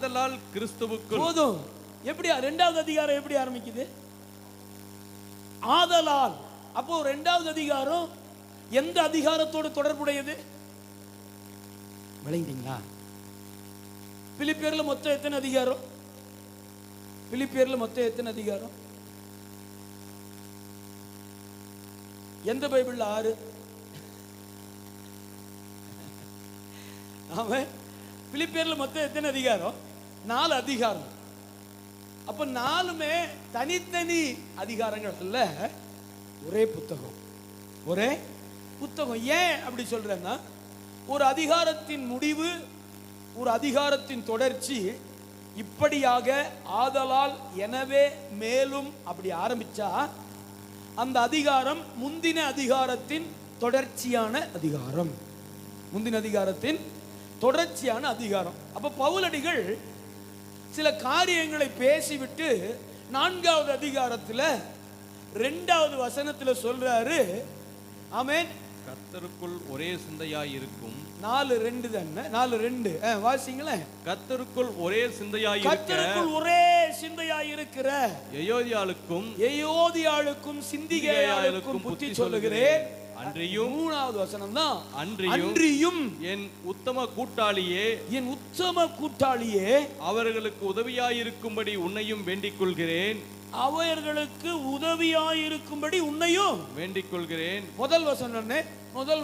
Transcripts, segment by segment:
ஆதலால் கிறிஸ்துவுக்குள். போதும். எப்படி இரண்டாவது அதிகாரம் எப்படி ஆரம்பிக்குது? ஆதலால். அப்போ இரண்டாவது அதிகாரம் எந்த அதிகாரத்தோடு தொடர்புடையது? விளங்கிட்டீங்களா? பிலிப்பியர்ல மொத்தம் எத்தனை அதிகாரம்? பிலிப்பியர்ல மொத்தம் எத்தனை அதிகாரம்? எந்த பைபிள்ல 6? ஆமா, பிலிப்பியர்ல மொத்தம் எத்தனை அதிகாரம்? 4 அதிகாரம். அப்ப 4மே தனித்தனி அதிகாரங்கள் அல்ல, ஒரே புத்தகம். ஒரே புத்தகம். ஏன் அப்படி சொல்றேன்னா, ஒரு அதிகாரத்தின் முடிவு, ஒரு அதிகாரத்தின் தொடர்ச்சி இப்படியாக ஆதலால் எனவே மேலும் அப்படி ஆரம்பிச்சா அந்த அதிகாரம் முந்தின அதிகாரத்தின் தொடர்ச்சியான அதிகாரம். முந்தின அதிகாரத்தின் தொடர்ச்சியான அதிகாரம். அப்ப பவுலடிகள் சில காரியங்களை பேசிவிட்டு 4வது அதிகாரத்தில் 2வது வசனத்தில் சொல்றாரு, ஆமென், கர்த்தருக்குள் ஒரே சிந்தையாய் இருக்கும். 4:2 தானே? 4:2 வாசிங்களேன். கர்த்தருக்குள் ஒரே சிந்தையாய் கர்த்தருக்குள் ஒரே சிந்தையாய் இருக்கிற யோதியாளுக்கும் சிந்திகேயாளுக்கும் புத்தி சொல்லுகிறேன். அன்றியும் 3வது வசனம் தான், அன்றியும் என் உத்தம கூட்டாளியே அவர்களுக்கு உதவியாயிருக்கும்படி உன்னையும் வேண்டிக் கொள்கிறேன். அவர்களுக்கு உதவியாயிருக்கும்படி உன்னையும் வேண்டிக் கொள்கிறேன். முதல்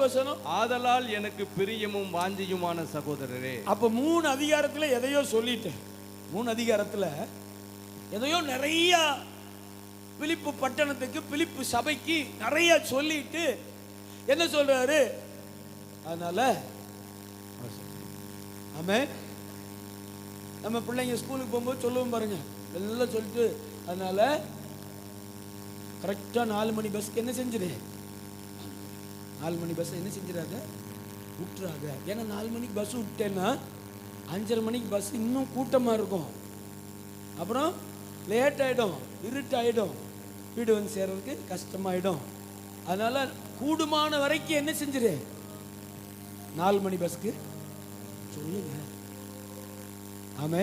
வசனம் ஆதலால் எனக்கு பிரியமும் வாஞ்சியுமான சகோதரரே. அப்ப 3 அதிகாரத்துல எதையோ சொல்லிட்டேன். 3 அதிகாரத்துல எதையோ நிறைய பிலிப்பு பட்டணத்துக்கு, பிலிப்பு சபைக்கு நிறைய சொல்லிட்டு என்ன சொல்றாரு? அதனால ஆமென், நம்ம பிள்ளைங்க ஸ்கூலுக்கு போகும்போது சொல்லுவோம் பாருங்க, எல்லாம் சொல்லிட்டு அதனால கரெக்டா 4 மணி பஸ்க்கு என்ன செஞ்சிரு? 4 மணி பஸ் என்ன செஞ்சிடாத, விட்டுறாத. ஏன்னா 4 மணிக்கு பஸ் விட்டேன்னா 5:30 மணிக்கு பஸ் இன்னும் கூட்டமா இருக்கும். அப்புறம் லேட் ஆயிடும், இருட்டாயிடும், வீடு வந்து சேர்றதுக்கு கஷ்டமாயிடும். அதனால கூடுமான வரைக்கும் என்ன செஞ்சிரு? 4 மணி பஸ்க்கு சொல்லுங்க. ஆமே,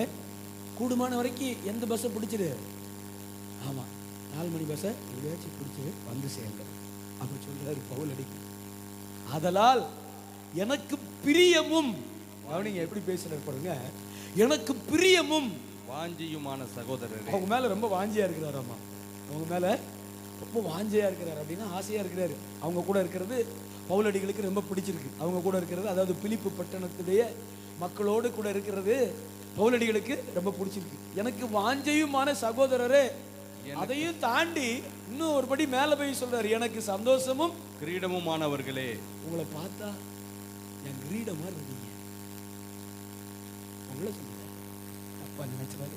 கூடுமான வரைக்கும் எந்த பஸ்ஸை பிடிச்சிரு? ஆமா, 4 மணி பஸ்ஸை எப்படியாச்சும் பிடிச்சி வந்து சேருங்க அப்படி சொல்றாரு பவுலடி. ஆதலால் எனக்கு பிரியமும், அவனிங்க எப்படி பேசுறாரு பாருங்க, எனக்கு பிரியமும் வாஞ்சியுமான சகோதரரே. அவங்க மேல ரொம்ப வாஞ்சியா இருக்கிறாரு. அம்மா, அவங்க மேல ரொம்ப வாஞ்சியா இருக்கிறார். அப்படின்னா ஆசையா இருக்கிறாரு. அவங்க கூட இருக்கிறது பவுலடிகளுக்கு ரொம்ப பிடிச்சிருக்கு. அவங்க கூட இருக்கிறது, அதாவது பிலிப்பு பட்டணத்திலேயே மக்களோடு கூட இருக்கிறது பவுலடிகளுக்கு ரொம்ப பிடிச்சிருக்கு. எனக்கு வாஞ்சையுமான சகோதரரே. அதையும் தாண்டி இன்னும் ஒரு படி மேல போய் சொல்றாரு, எனக்கு சந்தோஷமும் கிரீடமுமானவர்களே. உங்களை பார்த்தா என் கிரீடமா இருக்கீங்க. உங்களை சொல்லுங்க, அப்பா நினைச்சாரு.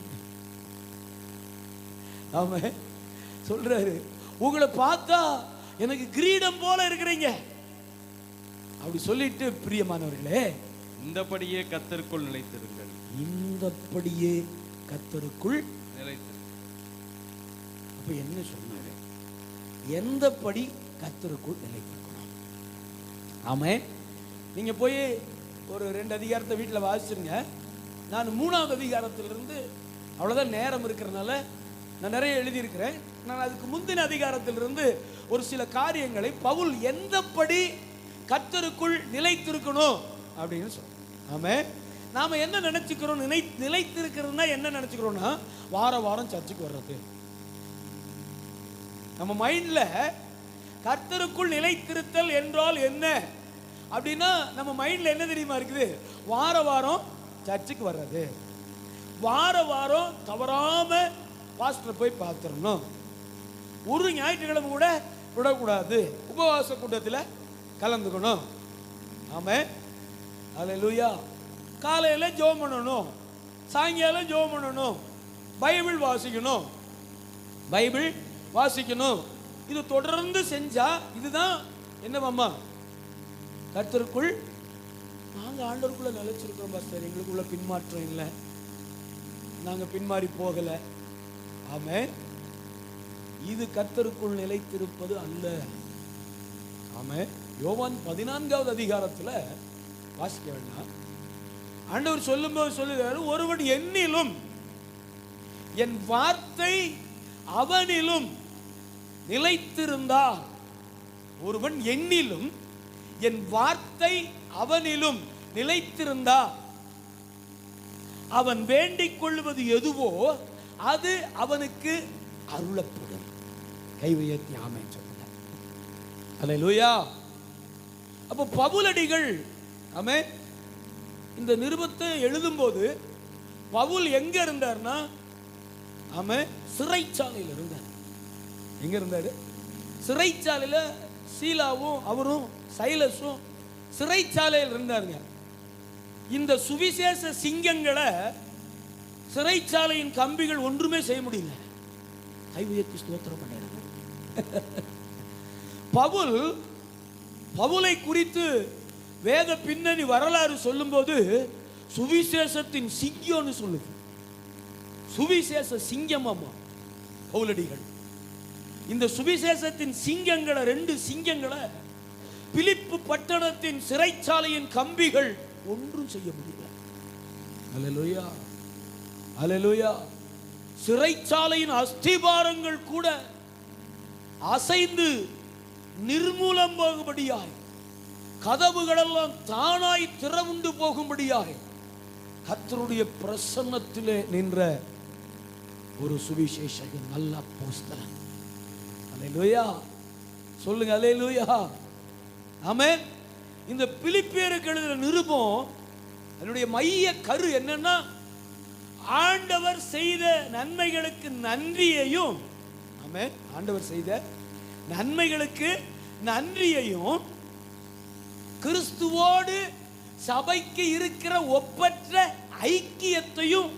ஆமா, சொல்றாரு, உங்களை பார்த்தா எனக்கு கிரீடம் போல இருக்கிறீங்க அப்படி சொல்லிட்டு, பிரியமானவர்களே, இந்தபடியே கர்த்தருக்குள் நிலைத்திருங்கள். இந்தபடியே கர்த்தருக்குள் நிலைத்திருங்கள். அப்ப என்ன சொன்னாரு? எந்தபடி கர்த்தருக்குள் நிலைத்திருக்கணும். ஆமே, நீங்க போய் ஒரு 2 அதிகாரத்தை வீட்டில் வாசிச்சிருங்க. நான் 3வது அதிகாரத்திலிருந்து, அவ்வளவுதான் நேரம் இருக்கிறதுனால நான் நிறைய எழுதியிருக்கிறேன். நான் அதுக்கு முந்தின அதிகாரத்திலிருந்து ஒரு சில காரியங்களை பவுல் எந்தபடி கர்த்தருக்குள் நிலைத்திருக்கணும் அப்படின்னு சொல்றேன். ஆமே, நாம என்ன நினைச்சுக்கிறோம்? நிலைத்திருக்கிறதுனா என்ன நினைச்சுக்கிறோம்னா, வாரம் சர்ச்சுக்கு வர்றது. நம்ம மைண்ட்ல கர்த்தருக்குள் நிலைத்திருத்தல் என்றால் என்ன அப்படின்னா, நம்ம மைண்ட்ல என்ன தெரியுமா இருக்குது? வாரம் சர்ச்சுக்கு வர்றது, வாரம் தவறாம பாஸ்டர் போய் பார்த்துடணும், ஒரு ஞாயிற்றுக்கிழமை கூட விடக்கூடாது, உபவாச கூட்டத்தில் கலந்துக்கணும். ஆமே, அல்லேலூயா. காலையில் ஜெபம் பண்ணணும், சாயங்காலம் ஜெபம் பண்ணணும், பைபிள் வாசிக்கணும். இது தொடர்ந்து செஞ்சா இதுதான் என்னவாம்மா? கர்த்தருக்குள் நாங்க ஆண்டவருக்குள்ள நிலைச்சிருக்கிறோம் பாஸ்டர், எங்களுக்குள்ள பின்மாற்றம் இல்லை, நாங்க பின்மாறி போகல. ஆமே, இது கர்த்தருக்குள் நிலைத்திருப்பது அல்ல. ஆமே, யோவான் 14வது அதிகாரத்துல வாசிக்க வேண்டாம், ஆண்டவர் சொல்லும்போது சொல்லுகிறாரு, ஒருவன் என்னிலும் என் வார்த்தை அவனிலும் நிலைத்திருந்தார். ஒருவன் என்னிலும் என் வார்த்தை அவனிலும் நிலைத்திருந்தார், அவன் வேண்டிக் கொள்வது எதுவோ அது அவனுக்கு அருளப்படும். கை உயர்த்தி ஆமென் சொல்லுங்க. அல்லேலூயா. அப்போ பவுலடிகள் ஆமென் இந்த நிருபத்தை எழுதும்போது பவுல் எங்க இருந்தார்னா, ஆமென் சிறைச்சாலையில் இருந்தார். எங்க இருந்தாரு? சிறைச்சாலையில். சீலாவும் அவரும் சைலஸும் சிறைச்சாலையில் இருந்தாருங்க. இந்த சுவிசேஷ சிங்கங்களை சிறைச்சாலையின் கம்பிகள் ஒன்றுமே செய்ய முடியல. கை உயர்த்தி ஸ்தோத்திரம் பண்ணிடுங்க. பவுலை குறித்து வேத பின்னணி வரலாறு சொல்லும்போது சுவிசேஷத்தின் சிங்கம்னு சொல்லுது. சுவிசேஷ சிங்கம் அம்மா பவுலடிகள். இந்த சுவிசேஷத்தின் சிங்கங்களை, 2 சிங்கங்களை பிலிப்பு பட்டணத்தின் சிறைச்சாலையின் கம்பிகள் ஒன்றும் செய்ய முடியல. அல்லேலூயா, அல்லேலூயா. சிறைச்சாலையின் அஸ்திபாரங்கள் கூட அசைந்து நிர்மூலம் போகும்படியாய், கதவுகளெல்லாம் தானாய் திறவுண்டு போகும்படியாய் கர்த்தருடைய பிரசன்னத்திலே நின்ற ஒரு சுவிசேஷகன், நல்ல அப்போஸ்தலன். அல்லேலூயா சொல்லுங்க. அல்லேலூயா, ஆமென். இந்த பிலிப்பியருக்கு எழுதின நிருபம் அதனுடைய மைய கரு என்னன்னா, ஆண்டவர் செய்த நன்மைகளுக்கு நன்றியையும், ஆமென், ஆண்டவர் செய்த நன்மைகளுக்கு நன்றியையும், கிறிஸ்துவோடு சபைக்கு இருக்கிற ஒப்பற்ற ஐக்கியத்தையும்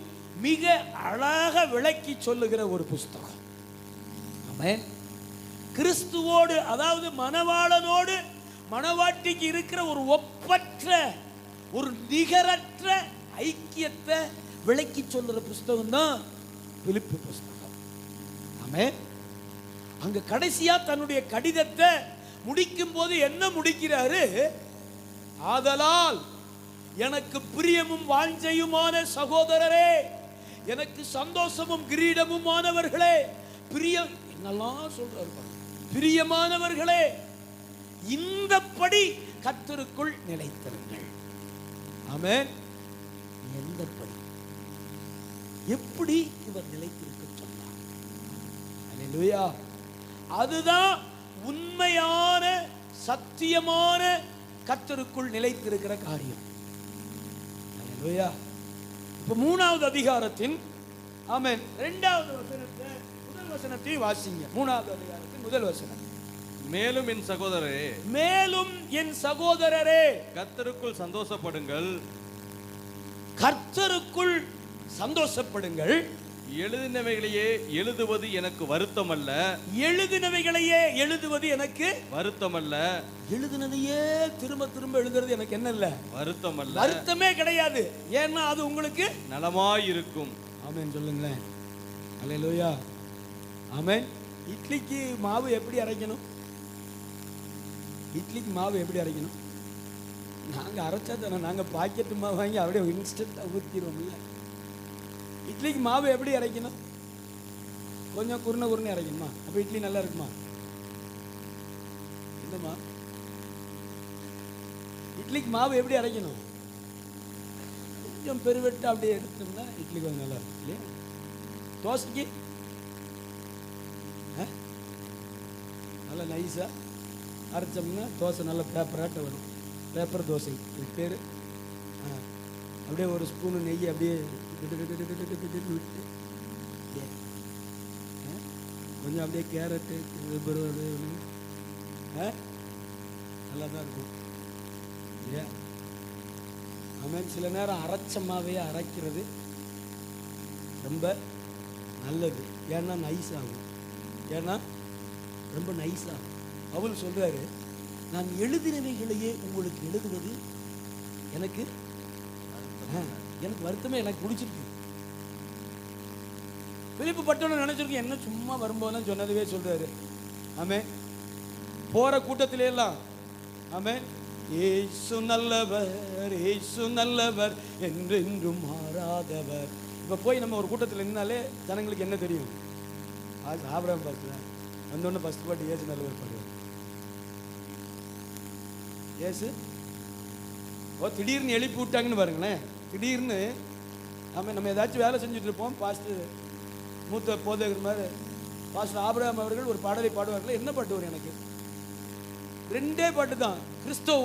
மிக அழகாக விளக்கி சொல்லுகிற ஒரு புஸ்தகம். ஆமென். கிறிஸ்துவோடு, அதாவது மணவாளனோடு மணவாட்டிக்கு இருக்கிற ஒரு ஒப்பற்ற, ஒரு நிகரற்ற ஐக்கியத்தை விளக்கி சொல்லுற புஸ்தகம் தான் பிலிப்பு புஸ்தகம். ஆமென். அங்க கடைசியா தன்னுடைய கடிதத்தை முடிக்கும் போது என்ன முடிக்கிறாரு? ஆதலால் எனக்கு பிரியமும் வாஞ்சையுமான சகோதரரே, எனக்கு சந்தோஷமும் கிரீடமுமானவர்களே, பிரியம் என்னெல்லாம் சொல்றாரு, பிரியமானவர்களே, இந்தப்படி கர்த்தருக்குள் நிலைத்திருங்கள். ஆமென். எந்தப்படி, எப்படி இவர் நிலைத்திருக்க சொன்னார்? அல்லேலூயா. அதுதான் உண்மையான சத்தியமான கர்த்தருக்குள் நிலைத்திருக்கிற காரியம். அல்லேலூயா. இப்ப 3வது அதிகாரத்தின், ஆமென், 2வது வசனத்தை, முதல் வசனத்தை வாசிங்க. 3வது அதிகாரத்தின் முதல் வசனம். மேலும் என் சகோதரரே, மேலும் என் சகோதரரே, கர்த்தருக்குள் சந்தோஷப்படுங்கள், கர்த்தருக்குள் சந்தோஷப்படுங்கள். எழுதினவைகளையே எழுதுவது எனக்கு வருத்தமல்ல, எழுதினவைகளையே எழுதுவது எனக்கு வருத்தமல்ல. எழுதினதையே திரும்ப திரும்ப எழுதுறது எனக்கு என்ன இல்ல, வருத்தமல்ல, வருத்தமே கிடையாது. ஏன்னா அது உங்களுக்கு நலமாயிருக்கும். ஆமென் சொல்லுங்களேன். அல்லேலூயா. ஆமென். இட்லிக்கு மாவு எப்படி அரைக்கணும்? இட்லிக்கு மாவு எப்படி அரைக்கணும்? நாங்கள் அரைச்சா தானே, நாங்கள் பாக்கெட்டு மாவு வாங்கி அப்படியே இன்ஸ்டன்ட்டாக ஊற்றிடுவோம்ல. இட்லிக்கு மாவு எப்படி அரைக்கணும்? கொஞ்சம் குருணை அரைக்கணுமா? அப்போ இட்லி நல்லா இருக்குமா? இல்லைம்மா, இட்லிக்கு மாவு எப்படி அரைக்கணும்? கொஞ்சம் பெருவெட்டு அப்படியே எடுத்தோம்னா இட்லி கொஞ்சம் நல்லா இருக்கும் இல்லையா? தோசைக்கு நல்லா நைஸாக அரைச்சோம்னா தோசை நல்லா பேப்பராட்ட வரும். பேப்பர் தோசை இது பேர். அப்படியே ஒரு ஸ்பூனு நெய் அப்படியே விட்டு கொஞ்சம் அப்படியே கேரட்டு நல்லா தான் இருக்கும் இல்லையா? ஆமாம். சில நேரம் அரைச்சமாவே அரைக்கிறது ரொம்ப நல்லது. ஏன்னா நைஸ் ஆகும். ஏன்னா ரொம்ப நைஸ் ஆகும். பவுல் சொல்றாரு, நான் எழுதினவைகளையே உங்களுக்கு எழுதுவது எனக்கு வருத்தமே, எனக்கு பிடிச்சிருக்கு. பிலிப்பு பட்டணம் நினைச்சிருக்கு, என்ன சும்மா வரும்போதெல்லாம் சொன்னதுவே சொல்றாரு. ஆமே. போற கூட்டத்தில எல்லாம் ஆமே இயேசு நல்லவர், இயேசு நல்லவர், என்றென்றும் மாறாதவர். இப்போ போய் நம்ம ஒரு கூட்டத்தில் நின்னாலே ஜனங்களுக்கு என்ன தெரியும்? ஆபிரகாம் பார்க்கலாம் வந்தோடனே ஃபர்ஸ்ட் பாட்டு இயேசு நல்லவர் பாடுவார். இயேசு திடீர்னு எழுப்பி விட்டாங்கன்னு பாருங்களேன். திடீர்னு நம்ம ஏதாச்சும் வேலை செஞ்சுட்டு இருப்போம். பாஸ்டர் மூத்த போதகர் மாதிரி பாஸ்டர் ஆபிரகாம் அவர்கள் ஒரு பாடலை பாடுவார்கள். என்ன பாட்டு வரும்? எனக்கு ரெண்டே பாட்டு தான். கிறிஸ்தவ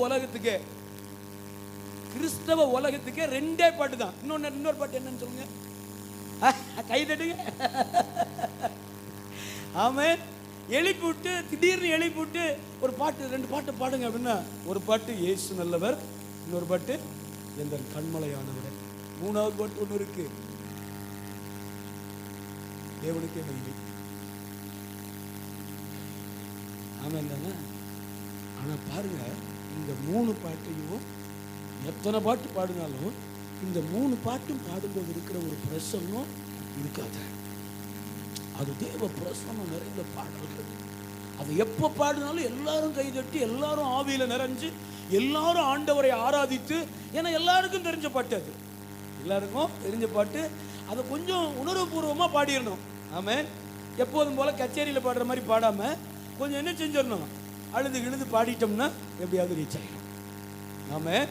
உலகத்துக்கே ரெண்டே பாட்டு தான். இன்னொரு பாட்டு என்னன்னு சொல்லுங்க, கை தட்டுங்க. ஆமென். எழுப்பி விட்டு திடீர்னு எழுப்பி விட்டு ஒரு பாட்டு, ரெண்டு பாட்டு பாடுங்க அப்படின்னா, ஒரு பாட்டு இயேசு நல்லவர், இன்னொரு பாட்டு எந்த கண்மலையானவர், மூணாவது பாட்டு ஒன்று இருக்கு, தேவனுக்கே மகிமை. ஆமென் தானே? ஆனா பாருங்க, இந்த 3 பாட்டையும் எத்தனை பாட்டு பாடினாலும் இந்த 3 பாட்டும் பாடும்போது இருக்கிற ஒரு பிரசன்னம் இருக்காது. அது தேவ பிரசன்னம் நிறைந்த பாடல்கள். அது எப்போ பாடினாலும் எல்லாரும் கைதட்டி, எல்லாரும் ஆவியில நிறைஞ்சு, எல்லாரும் ஆண்டவரை ஆராதித்து, ஏன்னா எல்லாருக்கும் தெரிஞ்ச பாட்டு, அது எல்லாருக்கும் தெரிஞ்ச பாட்டு. அதை கொஞ்சம் உணர்வுபூர்வமாக பாடிடணும். ஆமென். எப்போதும் போல கச்சேரியில் பாடுற மாதிரி பாடாம கொஞ்சம் என்ன செஞ்சிடணும், அழுது பாடிட்டோம்னா எப்படியாவது ரீச் ஆகிடும். ஆமென்.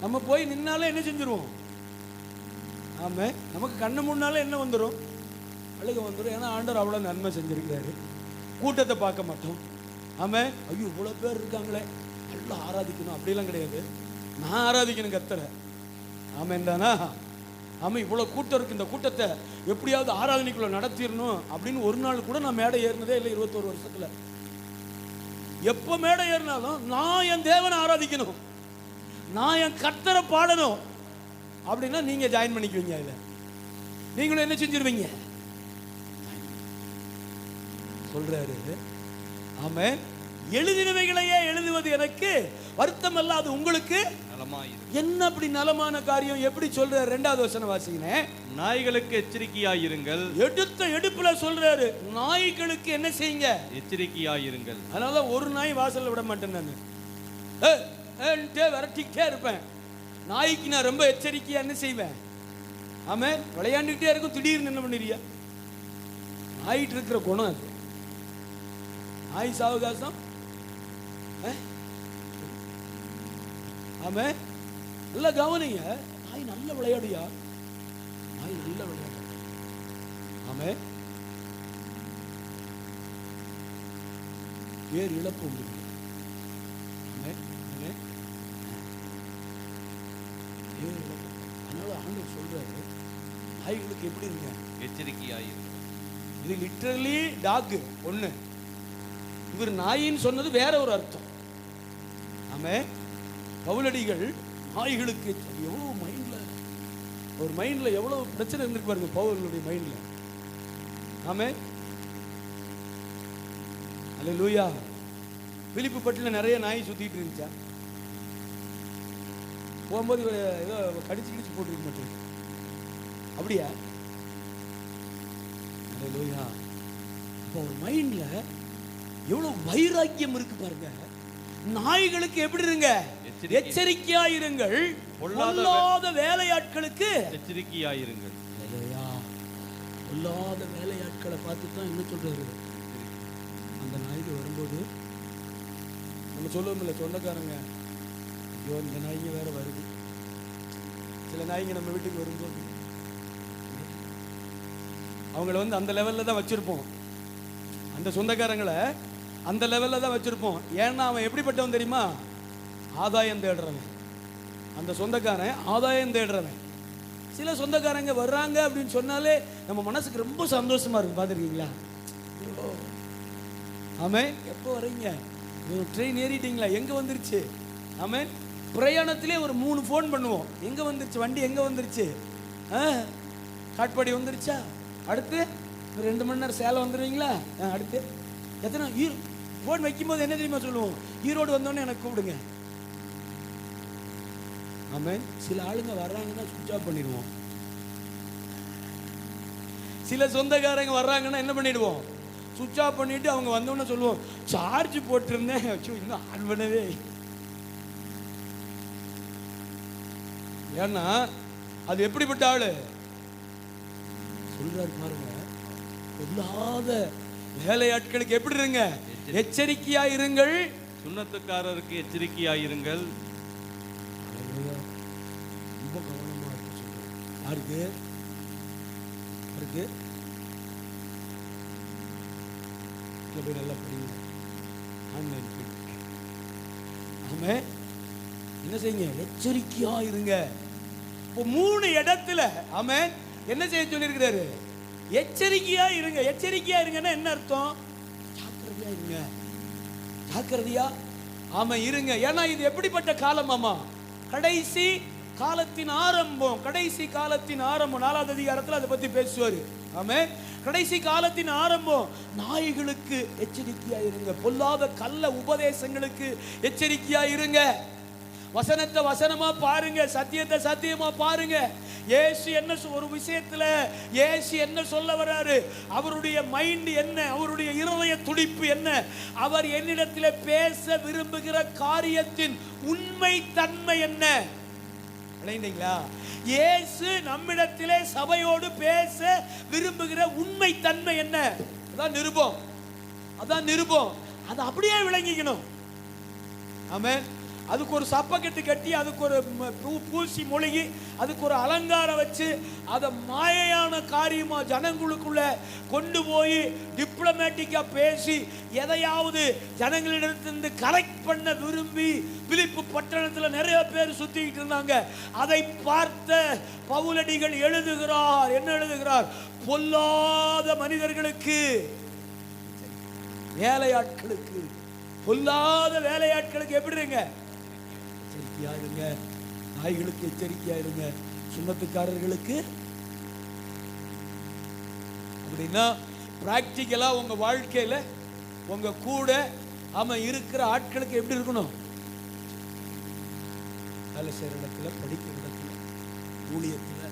நம்ம போய் நின்னாலே என்ன செஞ்சிருவோம்? ஆமென். நமக்கு கண்ணு முன்னாலே என்ன வந்துடும்? அழுக வந்துடும். ஏன்னா ஆண்டவர் அவ்வளோ நன்மை செஞ்சிருக்கிறாரு. கூட்டத்தை பார்க்க மாட்டோம். ஆமென். ஐயோ இவ்வளோ பேர் இருக்காங்களே, நல்லா ஆராதிக்கணும் அப்படிலாம் கிடையாது. நான் ஆராதிக்கணும் கர்த்தரை. ஆமென் தானா? ஆமாம், இவ்வளோ கூட்டம் இருக்குது, இந்த கூட்டத்தை எப்படியாவது ஆராதனைக்குள்ளே நடத்திடணும் அப்படின்னு ஒரு நாள் கூட நான் மேடை ஏறினதே இல்லை 21 வருஷத்தில். எப்போ மேடை ஏறினாலும் நான் என் தேவனை ஆராதிக்கணும், நான் என் கர்த்தரை பாடணும் அப்படின்னா நீங்கள் ஜாயின் பண்ணிக்குவீங்க. அதில் நீங்களும் என்ன செஞ்சிருவீங்க? சொல்றாரு. ஆமென். எழுதினவைகளையே எழுதுவது எனக்கு வருத்தம் அல்ல, அது உங்களுக்கு என்ன அப்படி நலமான காரியம்? எப்படி சொல்றாரு? 2வது வசனம் வாசிக்கிறேன். நாய்களுக்கு எச்சரிக்கையாயிருங்கள். எடுத்த எடுப்புல சொல்றாரு, நாய்களுக்கு என்ன செய்யுங்க? எச்சரிக்கையாயிருங்கள். அதனால ஒரு நாய் வாசல்ல விட மாட்டேன் நான், விரட்டிக்கிட்டே இருப்பேன். நாய்க்கு நான் ரொம்ப எச்சரிக்கையா என்ன செய்வேன்? ஆமென். விளையாண்டுக்கிட்டே இருக்கும், திடீர்னு என்ன பண்ணிரியா? நாயிட்டு இருக்கிற குணம் அது. நாய் சாவகாசம். ஆமென். நல்லா கவனிங்க. நாய் நல்ல விளையாடியா, நாய் நல்ல விளையாடு. ஆமென். வேறு இழப்பு உண்டு. ஆமென். அதனால ஆண்டவர் சொல்றாரு, நாய்களுக்கு எப்படி இருங்க? எச்சரிக்கையாயிருங்க. இது லிட்டரலி டாக் ஒண்ணு. இவர் நாயின்னு சொன்னது வேற ஒரு அர்த்தம். ஆமென். பவுலடிகள் நாய்களுக்கு எவ்வளவு மைண்ட்ல எவ்வளவு பிரச்சனை இருந்திருக்கு பாருங்க பவுலுடைய மைண்ட்ல. ஆமென். அல்லேலூயா. பிலிப்பு பட்டில நிறைய நாய் சுத்திட்டு இருந்துச்சா? போகும்போது ஏதோ கடிச்சு போட்டுருக்க மாட்டேன் அப்படியா? அல்லேலூயா. அப்போ ஒரு மைண்ட்ல எவ்வளவு வைராக்கியம் இருக்கு பாருங்க. நாய்களுக்கு எப்படி இருங்க? எச்சரிக்கையாயிருங்கள். பொல்லாத வேலையாட்களுக்கு எச்சரிக்கையாயிருங்கள். பொல்லாத வேலையாட்களை பார்த்து தான் என்ன சொல்றாரு? அந்த நாய்க்கு வரும்போது நம்ம சொல்லுவோம்ல, சொந்தக்காரங்க, ஐயோ இந்த நாய்ங்க வேற வருது. சில நாய்ங்க நம்ம வீட்டுக்கு வரும்போது அவங்கள அந்த லெவல்ல தான் வச்சிருப்போம். அந்த சொந்தக்காரங்களை அந்த லெவல்ல தான் வச்சிருப்போம். ஏன்னா அவன் எப்படிப்பட்டவன் தெரியுமா? ஆதாயம் தேடுறவன். அந்த சொந்தக்காரன் ஆதாயம் தேடுறவன். சில சொந்தக்காரங்க வர்றாங்க அப்படின்னு சொன்னாலே நம்ம மனசுக்கு ரொம்ப சந்தோஷமா இருக்கும். பார்த்துருக்கீங்களா? ஆமென். எப்போ வர்றீங்க? ட்ரெயின் ஏறிட்டீங்களா? எங்கே வந்துருச்சு? ஆமென். பிரயாணத்திலே ஒரு 3 ஃபோன் பண்ணுவோம். எங்கே வந்துருச்சு வண்டி? எங்கே வந்துருச்சு? காட்பாடி வந்துருச்சா? அடுத்து 2 மணி நேரம் சேலம் வந்துடுவீங்களா? அடுத்து எத்தனை ஃபோன் வைக்கும்போது என்ன தெரியுமா சொல்லுவோம்? ஈரோடு வந்தோடனே எனக்கு கூப்பிடுங்க. ஆமென். சில ஆளுங்க வர்றாங்கன்னா சுவிட்ச் ஆஃப் பண்ணிடுவோம். சில சொந்தக்காரங்க வர்றாங்கன்னா என்ன பண்ணிடுவோம்? சுவிட்ச் ஆஃப் பண்ணிட்டு அவங்க வந்தோடனே சொல்லுவோம், சார்ஜ் போட்டிருந்தேன், இன்னும் ஆன் பண்ணவே. ஏன்னா அது எப்படிப்பட்ட ஆளு சொல்றாரு பாருங்க. பொல்லாத வேலையாட்களுக்கு எப்படி இருங்க? எச்சரிக்கையா இருங்கள். சுண்ணத்துக்காரருக்கு எச்சரிக்கையாயிருங்கள். ரொம்ப கவனமா இருக்கு. யாருக்கு நல்லா புரியுங்க. ஆமென். என்ன செய்யுங்க? எச்சரிக்கையா இருங்க. இப்போ 3 இடத்துல ஆமென் என்ன செய்ய சொல்லியிருக்கிறாரு? எச்சரிக்கையா இருங்க. எச்சரிக்கையா இருங்கன்னா என்ன அர்த்தம்? ஜாக்கிரதையா இருங்க. ஜாக்கிரதையா ஆமா இருங்க. ஏன்னா இது எப்படிப்பட்ட காலம்? ஆமா, கடைசி காலத்தின் ஆரம்பம். கடைசி காலத்தின் ஆரம்பம் 4வது அதிகாரத்தில் அதை பத்தி பேசுவாரு. ஆமென். கடைசி காலத்தின் ஆரம்பம். நாய்களுக்கு எச்சரிக்கையா இருங்க. பொல்லாத கள்ள உபதேசங்களுக்கு எச்சரிக்கையா இருங்க. வசனத்தை வசனமா பாருங்க, சத்தியத்தை சத்தியமா பாருங்க. இயேசு என்ன ஒரு விஷயத்துல இயேசு என்ன சொல்ல வராரு? அவருடைய மைண்ட் என்ன? அவருடைய இருதய துடிப்பு என்ன? அவர் என்னிடத்தில் பேச விரும்புகிற காரியத்தின் உண்மை தன்மை என்ன? விளங்கிட்டீங்களா? இயேசு நம்மிடத்திலே சபையோடு பேச விரும்புகிற உண்மை தன்மை என்ன? அதான் நிருபம். அதை அப்படியே விளங்கிக்கணும். ஆமென். அதுக்கு ஒரு சப்பக்கட்டு கட்டி, அதுக்கு ஒரு பூசி மொழிகி, அதுக்கு ஒரு அலங்காரம் வச்சு, அதை மாயையான காரியமா ஜனங்களுக்குள்ள கொண்டு போய் டிப்ளமேட்டிக்கா பேசி எதையாவது ஜனங்களிடத்திலிருந்து கரெக்ட் பண்ண விரும்பி பிலிப்பு பட்டணத்தில் நிறைய பேர் சுத்திக்கிட்டு இருந்தாங்க. அதை பார்த்த பவுலடிகள் எழுதுகிறார். என்ன எழுதுகிறார்? பொல்லாத மனிதர்களுக்கு, வேலையாட்களுக்கு, பொல்லாத வேலையாட்களுக்கு எப்படி இருங்க? எச்சரிக்கையா இருங்க. நாய்களுக்கு எச்சரிக்கையா இருங்க. சுண்ணத்துக்காரர்களுக்கு அப்படின்னா பிராக்டிக்கலா உங்க வாழ்க்கையில உங்க கூட ஆமா இருக்கிற ஆட்களுக்கு எப்படி இருக்கணும்? வேலை செய்யற இடத்துல, படிக்கிற இடத்துல, ஊழியத்துல,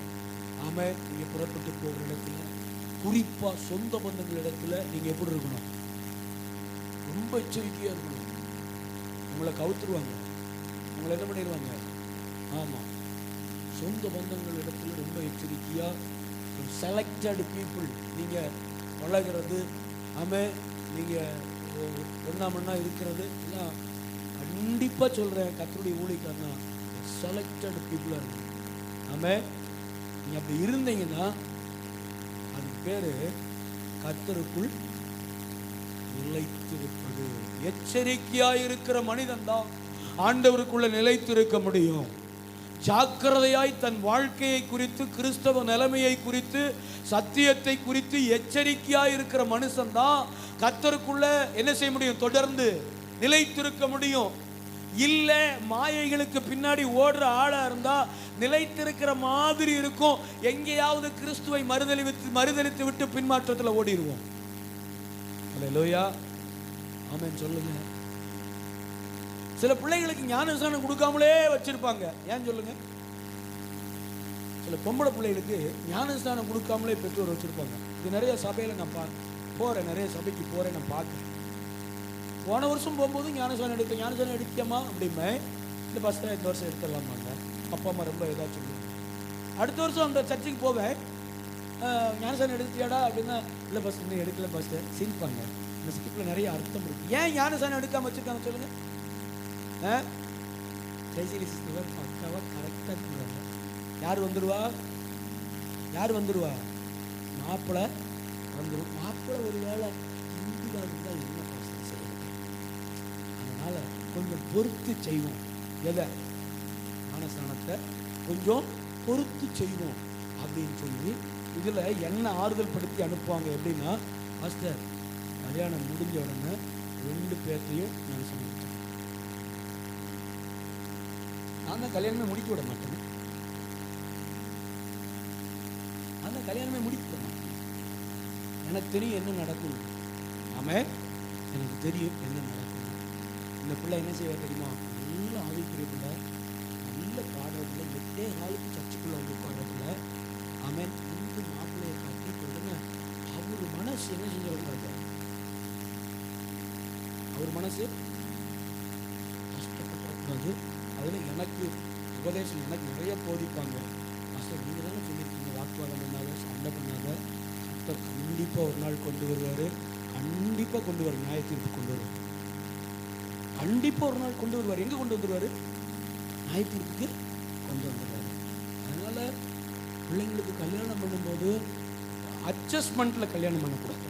ஆமா நீங்க புறப்பட்டு போகிற இடத்துல, குறிப்பா சொந்த பந்தங்கள் இடத்துல நீங்க எப்படி இருக்கணும்? ரொம்ப எச்சரிக்கையா இருக்கணும். உங்களை கவுத்துருவாங்க. உங்களை என்ன பண்ணிடுவாங்க? ஆமா, சொந்த பந்தங்கள் இடத்துல ரொம்ப எச்சரிக்கையா, செலக்டட் பீப்புள் நீங்க பழகிறது, ஆமே நீங்க ஒண்ணாமண்ணா இருக்கிறது எல்லாம் கண்டிப்பா சொல்றேன். கர்த்தருடைய ஊழியக்காரனா செலக்டட் பீப்புளா இருக்கு. ஆமே நீங்க அப்படி இருந்தீங்கன்னா அது பேரு கர்த்தருக்குள் நிலைத்திருப்பது. எச்சரிக்கையா இருக்கிற மனிதன் தான் ஆண்டவருக்குள்ள நிலைத்திருக்க முடியும். ஜாக்கிரதையாய் தன் வாழ்க்கையை குறித்து, கிறிஸ்தவ நிலைமையை குறித்து, சத்தியத்தை குறித்து எச்சரிக்கையாய் இருக்கிற மனுஷன் தான் கர்த்தருக்குள்ள என்ன செய்ய முடியும்? தொடர்ந்து நிலைத்திருக்க முடியும். இல்ல மாயைகளுக்கு பின்னாடி ஓடுற ஆளா இருந்தா நிலைத்திருக்கிற மாதிரி இருக்கும். எங்கேயாவது கிறிஸ்துவை மறுதலித்து விட்டு பின்மாற்றத்தில் ஓடிடுவோம். அல்லேலூயா, ஆமென் சொல்லுங்க. சில பிள்ளைகளுக்கு ஞானஸ்நானம் கொடுக்காமலே வச்சிருப்பாங்க. ஏன் சொல்லுங்க? சில பொம்பளை பிள்ளைகளுக்கு ஞானஸ்நானம் கொடுக்காமலே பெற்றோர் வச்சிருப்பாங்க. இது நிறைய சபையில நான் போறேன், நிறைய சபைக்கு போறேன், நான் பார்க்கிறேன். போன வருஷம் போகும்போது ஞானஸ்நானம் எடுக்கமா அப்படிமே இந்த பஸ்ஸை இந்த வருஷம் எடுத்துடலாமாங்க. அப்பா அம்மா ரொம்ப ஏதாவது சொல்லுவாங்க. அடுத்த வருஷம் அந்த சர்ச்சுக்கு போவேன், ஞானஸ்நானம் எடுத்தியாடா அப்படின்னா இல்லை பஸ் இன்னும் எடுக்கல பஸ் சிரிப்பாங்க. இந்த சிரிப்பில் நிறைய அர்த்தம் இருக்கு. ஏன் ஞானஸ்நானம் எடுக்காம வச்சிருக்காங்க சொல்லுங்க? பக்காவா கரெக்டா இருக்கிறாங்க. யார் வந்துருவா? மாப்பிள்ளை வந்துடும். மாப்பிள்ளை ஒரு வேலை இந்துவா இருந்தால் என்ன பாசம் செய்யறது? அதனால கொஞ்சம் பொறுத்து செய்வோம். எதை? ஞானஸ்நானத்தை கொஞ்சம் பொறுத்து செய்வோம் அப்படின்னு சொல்லி இதுல என்ன ஆறுதல் படுத்தி அனுப்புவாங்க. எப்படின்னா, மாஸ்டர் கல்யாணம் முடிஞ்ச உடனே 2 பேர்த்தையும் நான் சொல்லிட்டேன். நான் தான் கல்யாணமே முடிக்க விட மாட்டேன். எனக்கு தெரியும் என்ன நடக்கும். ஆமென். எனக்கு தெரியும் என்ன நடக்கும். இந்த பிள்ளை என்ன செய்ய தெரியுமா? நல்ல ஆவிக்குரிய பிள்ளை, நல்ல பாடுறதுல 8 நாளுக்கு சர்ச்சுக்குள்ள வந்து உட்கார்றதுல. ஆமென். இந்த மாப்பிள்ளையை கட்டி கொடுங்க. அவர் மனசு என்ன செஞ்சிடக்கூடாது? அவர் மனசு கஷ்டப்படக்கூடாது. அதில் எனக்கு உபதேசம் எனக்கு நிறைய போதிப்பாங்க. மாஸ்டர் நீங்கள் தானே சொல்லியிருக்கீங்க, வாக்குவாதம் பண்ணாத, சண்டை பண்ணாத. கர்த்தர் கண்டிப்பாக ஒரு நாள் கொண்டு வருவார், கண்டிப்பாக கொண்டு வருவார், நியாய தீர்ப்பு கொண்டு வருவார், கண்டிப்பாக ஒரு நாள் கொண்டு வருவார். எங்கே கொண்டு வந்துடுவார்? நியாய தீர்ப்புக்கு கொண்டு வந்துடுவார். அதனால் பிள்ளைங்களுக்கு கல்யாணம் பண்ணும்போது அட்ஜஸ்ட்மெண்ட்டில் கல்யாணம் பண்ணக்கூடாது.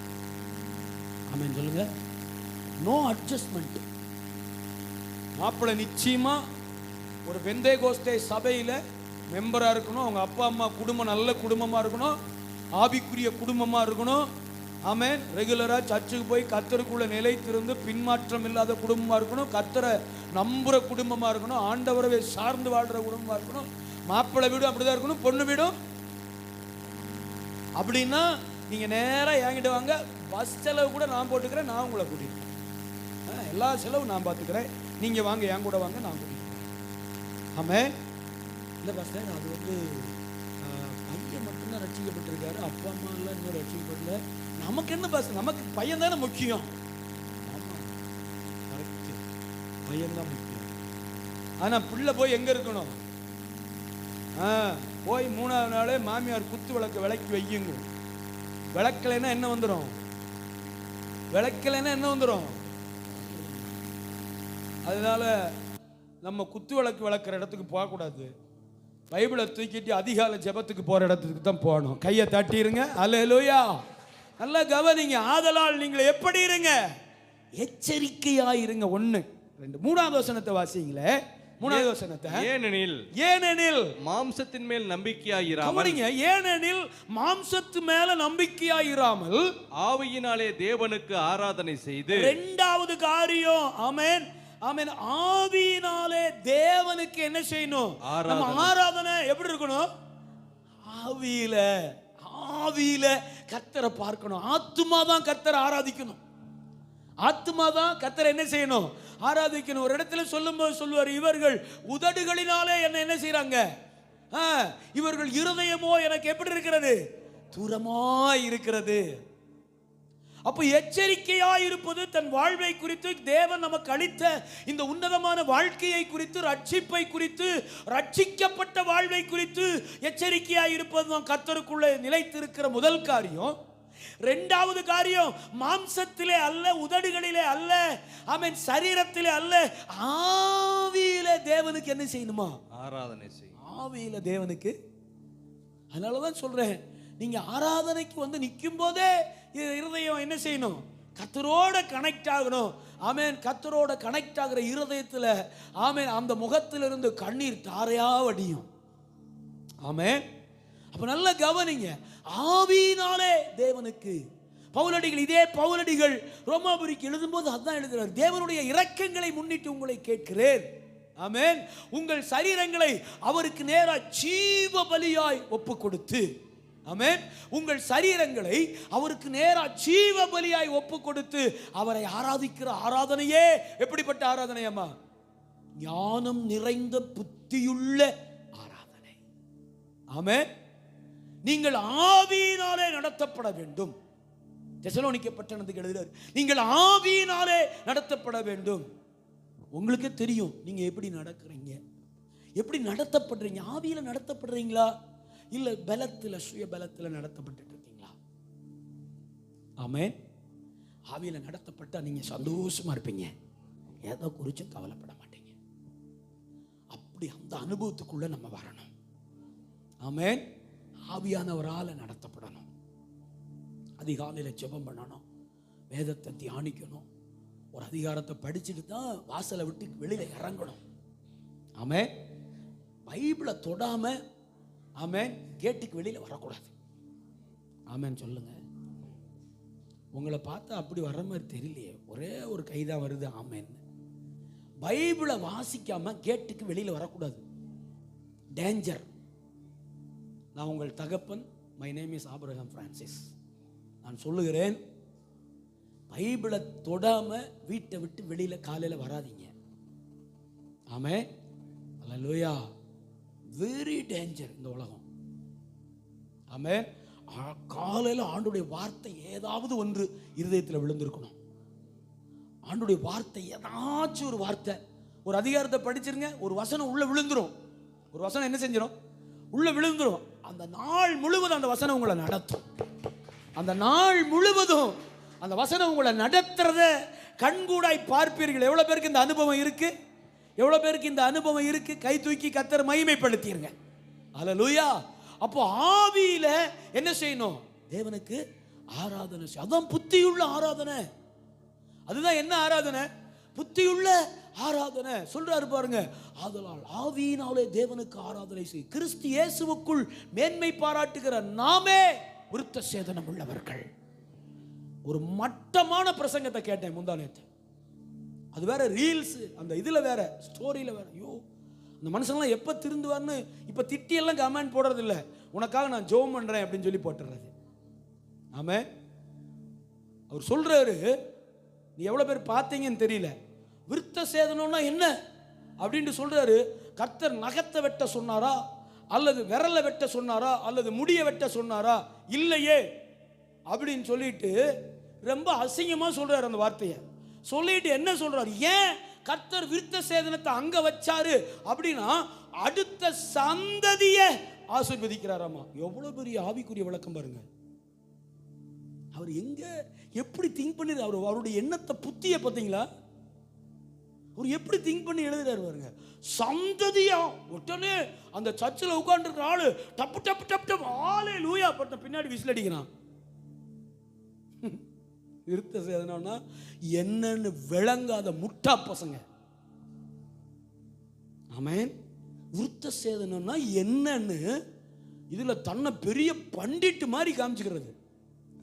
ஆமென் சொல்லுங்க. No adjustment. மாப்பிள்ளை நிச்சயமா ஒரு பெந்தேகோஸ்தே சபையில் மெம்பராக இருக்கணும். அவங்க அப்பா அம்மா குடும்பம் நல்ல குடும்பமாக இருக்கணும், ஆவிக்குரிய குடும்பமாக இருக்கணும். ஆமென். ரெகுலராக சர்ச்சுக்கு போய் கர்த்தருக்குள்ள நிலைத்திருந்து பின்மாற்றம் இல்லாத குடும்பமாக இருக்கணும், கர்த்தரை நம்புகிற குடும்பமாக இருக்கணும், ஆண்டவரவே சார்ந்து வாழ்கிற குடும்பமாக இருக்கணும். மாப்பிள்ளை வீடும் அப்படிதான் இருக்கணும், பொண்ணு வீடும். அப்படின்னா நீங்கள் நேராக என்கிட்ட வாங்க, பஸ் செலவு கூட நான் போட்டுக்கிறேன், நான் உங்களை கூட்டிட்டு எல்லா செலவும் நான் பார்த்துக்கிறேன், நீங்கள் வாங்க, என் கூட வாங்க, நான் கூட்டிட்டு. ஆமென். இல்லை பாஸ்டர், அது பையன் மட்டும்தான் ரட்சிக்கப்பட்டிருக்காரு, அப்பா அம்மா எல்லாம் இன்னும் ரட்சிக்கப்படல. நமக்கு என்ன பாஸ்டர், நமக்கு பையன் தானே முக்கியம். ஆமாம், கரெக்டு, பையன் தான் முக்கியம். ஆனால் பிள்ளை போய் எங்கே இருக்கணும்? போய் 3ஆவது நாளே மாமியார் குத்து விளக்கு விளக்கி வையுங்க. விளக்கலைன்னா என்ன வந்துடும்? விளக்கலைன்னா என்ன வந்துடும்? அதனால நம்ம குத்து விளக்கு விளக்குற இடத்துக்கு போகக்கூடாது. பைபிளை தூக்கிட்டு அதிகாலை ஜெபத்துக்கு போகிற இடத்துக்கு தான் போகணும். கையை தட்டிருங்க. அல்லேலூயா. நல்லா கவனிங்க. ஆதலால் நீங்கள் எப்படி இருங்க? எச்சரிக்கையாயிருங்க. 1 2 3வது வசனத்தை வாசிங்களே. 3வது வசனத்தை. ஏனெனில் மாம்சத்தின் மேல் நம்பிக்கையாயிராமல், ஏனெனில் மாம்சத்து மேல நம்பிக்கையாயிராமல் ஆவியினாலே தேவனுக்கு ஆராதனை செய்து. 2வது காரியம், ஆமென் ஆமென், ஆவியினாலே தேவனுக்கு என்ன செய்யணும்? நம்ம ஆராதனை எப்படி இருக்கணும்? ஆவியில கர்த்தரை பார்க்கணும். ஆத்துமா தான் கர்த்தரை ஆராதிக்கணும். ஆத்துமா தான் கர்த்தரை என்ன செய்யணும்? ஆராதிக்கணும். ஒரு இடத்துல சொல்லும்போது சொல்லுவார், இவர்கள் உதடுகளினாலே என்ன செய்யறாங்க? இவர்கள் இருதயமோ எனக்கு எப்படி இருக்கிறது? தூரமாய் இருக்கிறது. அப்போ எச்சரிக்கையாய் இருப்பது, தன் வாழ்வை குறித்து, தேவன் நமக்கு அளித்த இந்த உன்னதமான வாழ்க்கையை குறித்து, ரட்சிப்பை குறித்து, ரட்சிக்கப்பட்ட வாழ்வை குறித்து எச்சரிக்கையாய் இருப்பது தான் கர்த்தருக்குள்ளே நிலைத்திருக்கிற முதல் காரியம். 2வது காரியம், மாம்சத்திலே அல்ல, உதடுகளிலே அல்ல, ஆமென், சரீரத்திலே அல்ல, ஆவியிலே தேவனுக்கு என்ன செய்யணுமா? ஆராதனை செய்யும். ஆவியில தேவனுக்கு. அதனாலதான் சொல்றேன், நீங்க ஆராதனைக்கு நிற்கும் போதே இருதயம் என்ன செய்யணும்? கர்த்தரோட கனெக்ட் ஆகணும். ஆமென். கர்த்தரோட கனெக்ட் ஆகிற இருதயத்தில், ஆமென், அந்த முகத்திலிருந்து கண்ணீர் தாரையா வடியும். ஆமென். அப்ப நல்ல கவனிங்க. ஆவியினாலே தேவனுக்கு. பவுலடிகள், இதே பவுலடிகள் ரோமாபுரிக்கு எழுதும்போது அதான் எழுதுறார், தேவனுடைய இரக்கங்களை முன்னிட்டு உங்களை கேட்கிறேன். ஆமென். உங்கள் சரீரங்களை அவருக்கு நேராக ஜீவ பலியாய் ஒப்பு கொடுத்து. ஆமென். உங்கள் சரீரங்களை அவருக்கு நேராக ஜீவ பலியாய் ஒப்பு கொடுத்து அவரை ஆராதிக்கிற ஆராதனையே எப்படிப்பட்ட ஆராதனை அம்மா? ஞானம் நிறைந்த புத்தியுள்ள ஆராதனை. ஆமென். நீங்கள் ஆவியினாலே நடத்தப்பட வேண்டும். தெசலோனிக்கே பட்டணத்துக்கு எழுதுறார், நீங்கள் ஆவியினாலே நடத்தப்பட வேண்டும். உங்களுக்கு தெரியும் நீங்க எப்படி நடக்கிறீங்க, எப்படி நடத்தப்படுறீங்க. ஆவியில நடத்தப்படுறீங்களா, இல்ல பலத்துல, சுய பலத்துல நடத்தப்பட்டு இருக்கீங்களா? ஆமென். ஆவியில நடத்தப்பட்டா நீங்க சந்தோஷமா இருப்பீங்க, எதை குறிச்சும் கவலைப்பட மாட்டீங்க. அப்படி அந்த அனுபவத்துக்குள்ள நம்ம வரணும். ஆமென். ஆவியானவரால நடத்தப்படணும். அதிகாலையில் ஜெபம் பண்ணணும், வேதத்தை தியானிக்கணும், ஒரு அதிகாரத்தை படிச்சுட்டு தான் வாசலை விட்டு வெளியில இறங்கணும். ஆமென். பைபிளை தொடாம, ஆமென், கேட்டுக்கு வெளியில வரக்கூடாது. ஆமென் சொல்லுங்க. உங்களை பார்த்தா அப்படி வர்ற மாதிரி தெரியலையே, ஒரே ஒரு கைதான் வருது. ஆமென். பைபிளை வாசிக்காம கேட்டுக்கு வெளியில வரக்கூடாது. டேஞ்சர். நான் உங்கள் தகப்பன், my name is Abraham Francis. நான் சொல்லுகிறேன், பைபிளை தொடாம வீட்டை விட்டு வெளியில காலையில வராதீங்க. ஆமென். அல்லேலூயா. வெரி டேஞ்சர் இந்த உலகம். ஆமென். காலையில ஆண்டுடைய வார்த்தை ஏதாவது ஒன்று இருதயத்தில் விழுந்திருக்கணும். ஆண்டுடைய வார்த்தை, ஏதாச்சும் ஒரு வார்த்தை, ஒரு அதிகாரத்தை படிச்சிருங்க, ஒரு வசனம் உள்ள விழுந்துரும். ஒரு வசனம் என்ன செஞ்சிடும்? உள்ள விழுந்துடும். அந்த நாள் முழுவதும் அந்த வசனம் உங்களை நடத்தும். அந்த நாள் முழுவதும் அந்த வசனம் உங்களை நடத்துறத கண்கூடாய் பார்ப்பீர்கள். எவ்வளோ பேருக்கு இந்த அனுபவம் இருக்கு? எவ்வளோ பேருக்கு இந்த அனுபவம் இருக்கு? கை தூக்கி கர்த்தரை மகிமைப்படுத்திருங்க. அல்லேலூயா. அப்போ ஆவியில என்ன செய்யணும்? தேவனுக்கு ஆராதனை. அதான் புத்தியுள்ள ஆராதனை. அதுதான் என்ன ஆராதனை? புத்தியுள்ள ஆராதனை. சொல்றாரு பாருங்க, ஆதலால் ஆவியினாலே தேவனுக்கு ஆராதனை செய், கிறிஸ்து இயேசுவுக்குள் மேன்மை பாராட்டுகிற நாமே விருத்த சேதனம் உள்ளவர்கள். ஒரு மட்டமான பிரசங்கத்தை கேட்டேன் முந்தானேத்து. அது வேற ரீல்ஸ், அந்த இதுல வேற ஸ்டோரியில வேற. ஐயோ, அந்த மனுஷன்லாம் எப்ப திருந்துவார்னு இப்ப திட்டியெல்லாம் கமெண்ட் போடுறது இல்லை, உனக்காக நான் ஜெபம் பண்றேன் அப்படின்னு சொல்லி போட்டுறது. ஆமே. அவர் சொல்றாரு, நீ எவ்வளவு பேர் பார்த்தீங்கன்னு தெரியல, விருத்த சேதனம்னா என்ன அப்படின்னு சொல்றாரு. கர்த்தர் நகத்தை வெட்ட சொன்னாரா, அல்லது விரலை வெட்ட சொன்னாரா, அல்லது முடிய வெட்ட சொன்னாரா? இல்லையே அப்படின்னு சொல்லிட்டு ரொம்ப அசிங்கமா சொல்றாரு அந்த வார்த்தையை. சொல்லிட்டு என்ன சொல்றாரு? ஏன் கர்த்தர் விருத்த சேதனத்தை அங்க வச்சாரு அப்படின்னா அடுத்த சந்ததியை ஆசீர்வதிக்கிறாராமா. எவ்வளவு பெரிய ஆவிக்குரிய விளக்கம் பாருங்க. அவர் எங்க எப்படி திங்க் பண்ணி, அவருடைய எண்ணத்தை புத்திய பார்த்தீங்களா? அவர் எப்படி திங்க் பண்ணி எழுதுறாரு பாருங்க. சந்ததியா உடனே அந்த சர்ச்சில் உட்கார்ந்துருக்கிற ஆளு டப்பு டப்பு டப்பு டப்பு ஹல்லேலூயா பட்ட பின்னாடி விசில் அடிக்கிறான். விருத்த சேதனம்னா என்னன்னு விளங்காத முட்டா பசங்க. ஆமென். விருத்த சேதனம்னா என்னன்னு இதுல தன்னை பெரிய பண்டிட்டு மாதிரி காமிச்சுக்கிறது.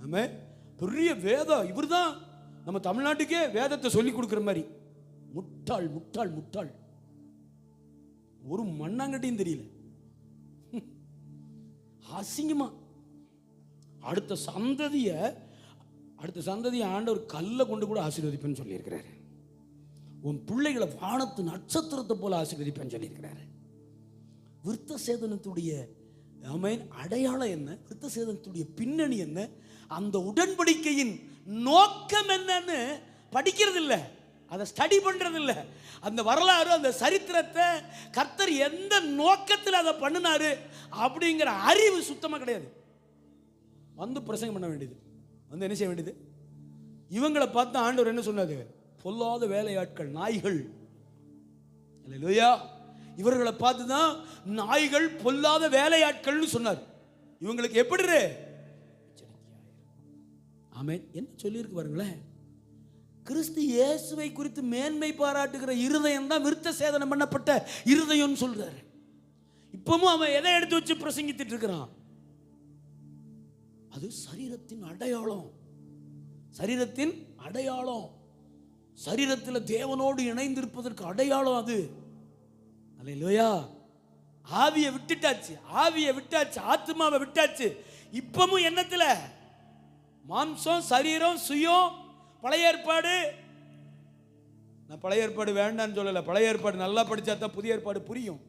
ஆமென். பெரிய வேதம், இவர் தான் நம்ம தமிழ்நாட்டுக்கே வேதத்தை சொல்லி கொடுக்குற மாதிரி. முட்டாள் முட்டாள் முட்டாள். ஒரு மண்ணாங்கட்டியும் தெரியல. அசிங்கமா அடுத்த சந்ததியை ஆண்டவர் கல்லை கொண்டு கூட ஆசீர்வதிப்பேன்னு சொல்லியிருக்கிறாரு. உன் பிள்ளைகளை வானத்து நட்சத்திரத்தை போல ஆசீர்வதிப்பேன்னு சொல்லியிருக்கிறாரு. விருத்த சேதனத்துடைய அடையாளம் என்ன? விருத்த சேதனத்துடைய பின்னணி என்ன? அந்த உடன்படிக்கையின் நோக்கம் என்னன்னு படிக்கிறது இல்லை, அதை ஸ்டடி பண்றது இல்லை. அந்த வரலாறு, அந்த சரித்திரத்தை கர்த்தர் எந்த நோக்கத்தில் அதை பண்ணினாரு அப்படிங்கிற அறிவு சுத்தமாக கிடையாது. வந்து பிரசங்கம் பண்ண வேண்டியது, வந்து என்ன செய்ய வேண்டியது? இவங்களை பார்த்து ஆண்டவர் என்ன சொன்னாரு? பொல்லாத வேலையாட்கள், நாய்கள். அல்லேலூயா. இவர்களை பார்த்து தான் நாய்கள், பொல்லாத வேலையாட்கள்னு சொன்னார். இவங்களுக்கு எப்படி? ஆமென். என்ன சொல்லியிருக்கு பாருங்களேன். கிறிஸ்து இயேசுவை குறித்து மேன்மை பாராட்டுகிற இருதயம் தான் விருத்த சேதனம் பண்ணப்பட்ட இருதயம் சொல்றாரு. இப்பவும் அவன் எதை எடுத்து வச்சு பிரசங்கித்துட்டு இருக்கிறான்? அது சரீரத்தின் அடையாளம். சரீரத்தின் அடையாளம். சரீரத்தில் தேவனோடு இணைந்திருப்பதற்கு அடையாளம் அது. அல்லேலூயா. ஆவியை விட்டாச்சு, ஆத்மாவை விட்டாச்சு. இப்பவும் என்னத்துல? மாம்சம், சரீரம், சுயம். பழைய ஏற்பாடு, நான் பழைய ஏற்பாடு வேண்டான்னு சொல்லல. பழைய ஏற்பாடு நல்லா படிச்சா தான் புதிய ஏற்பாடு புரியும்.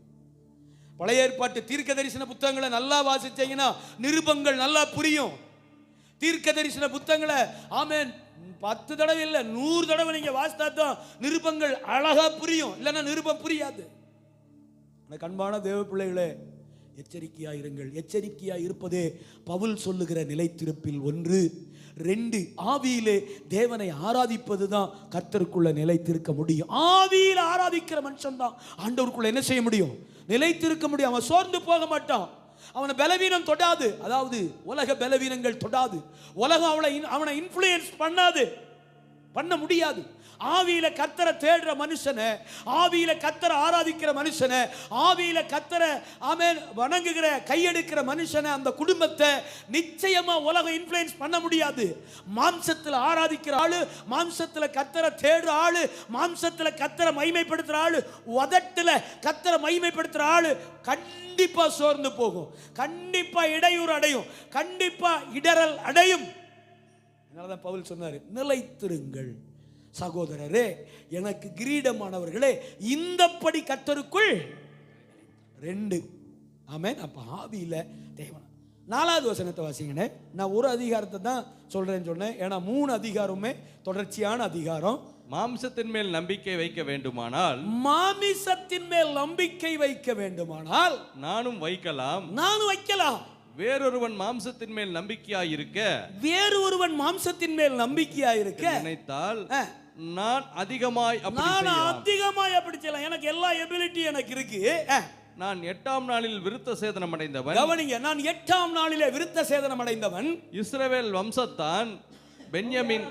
பழைய ஏற்பாட்டு தீர்க்க தரிசன புத்தகங்களை நல்லா வாசிச்சீங்கன்னா நிருபங்கள் நல்லா புரியும். தீர்க்க தரிசன புத்தகங்களை ஆமென் 10 தடவை இல்லை 100 தடவை நீங்க வாசித்தா தான் நிருபங்கள் அழகா புரியும், இல்லைன்னா நிருபம் புரியாது. கண்பான தேவ பிள்ளைகளே, எச்சரிக்கையாயிருங்கள். எச்சரிக்கையாய் இருப்பதே பவுல் சொல்லுகிற நிலைத்திருப்பில் 1. 2, ஆவியிலே தேவனை ஆராதிப்பது தான் கர்த்தருக்குள்ள நிலைத்திருக்க முடியும். ஆவியில் ஆராதிக்கிற மனுஷன் தான் ஆண்டவருக்குள்ள என்ன செய்ய முடியும்? நிலைத்திருக்க முடியும். அவன் சோர்ந்து போக மாட்டான். அவனை பலவீனம் தொடாது. அதாவது உலக பலவீனங்கள் தொடாது. உலகம் அவனை இன்ஃப்ளூயன்ஸ் பண்ண முடியாது. ஆவியில கர்த்தரை தேடுற மனுஷனை, ஆவியில கர்த்தரை ஆராதிக்கிற மனுஷனை, ஆவியில கர்த்தரை ஆமென் வணங்குகிற கையெடுக்கிற மனுஷனை, அந்த குடும்பத்தை நிச்சயமா உலகம் இன்ஃப்ளூயன்ஸ் பண்ண முடியாது. மாம்சத்தில் ஆராதிக்கிற ஆளு, மாம்சத்தில் கர்த்தரை தேடுற ஆளு, மாம்சத்தில் கர்த்தரை மகிமைப்படுத்துற ஆளு, உதட்டுல கர்த்தரை மகிமைப்படுத்துற ஆளு கண்டிப்பா சோர்ந்து போகும், கண்டிப்பா இடையூறு அடையும், கண்டிப்பா இடரல் அடையும். அதனாலதான் பவுல் சொன்னாரு, நிலைத்திருங்கள் சகோதரரே, எனக்கு கிரீடமானவர்களே, இந்தப்படி கர்த்தருக்குள் 2. ஆமென். அப்ப ஆவியில தேவன். 4வது வசனத்தை வாசிங்கனே. நான் ஒரு அதிகாரத்தை தான் சொல்றேன்னு சொன்னேன், ஏன்னா 3 அதிகாரமே தொடர்ச்சியான அதிகாரம். மாம்சத்தின் மேல் நம்பிக்கை வைக்க வேண்டுமானால் மாமிசத்தின் மேல் நம்பிக்கை வைக்க வேண்டுமானால் நானும் வைக்கலாம். நானும் வைக்கலாம். வேறொருவன் மாம்சத்தின் மேல் நம்பிக்கையாயிருக்க வேறு ஒருவன் மாம்சத்தின் மேல் நம்பிக்கையாயிருக்க நினைத்தால் நான் அதிகமாய் அப்படி செய்யலாம். எனக்கு எல்லா எபிலிட்டி எனக்கு இருக்கு. நான் 8ஆம் நாளில் விருத்த சேதனம் அடைந்தவன். கவனிங்க, நான் 8ஆம் நாளிலே விருத்த சேதனம் அடைந்தவன். இஸ்ரவேல் வம்சத்தான் பென்யமின்.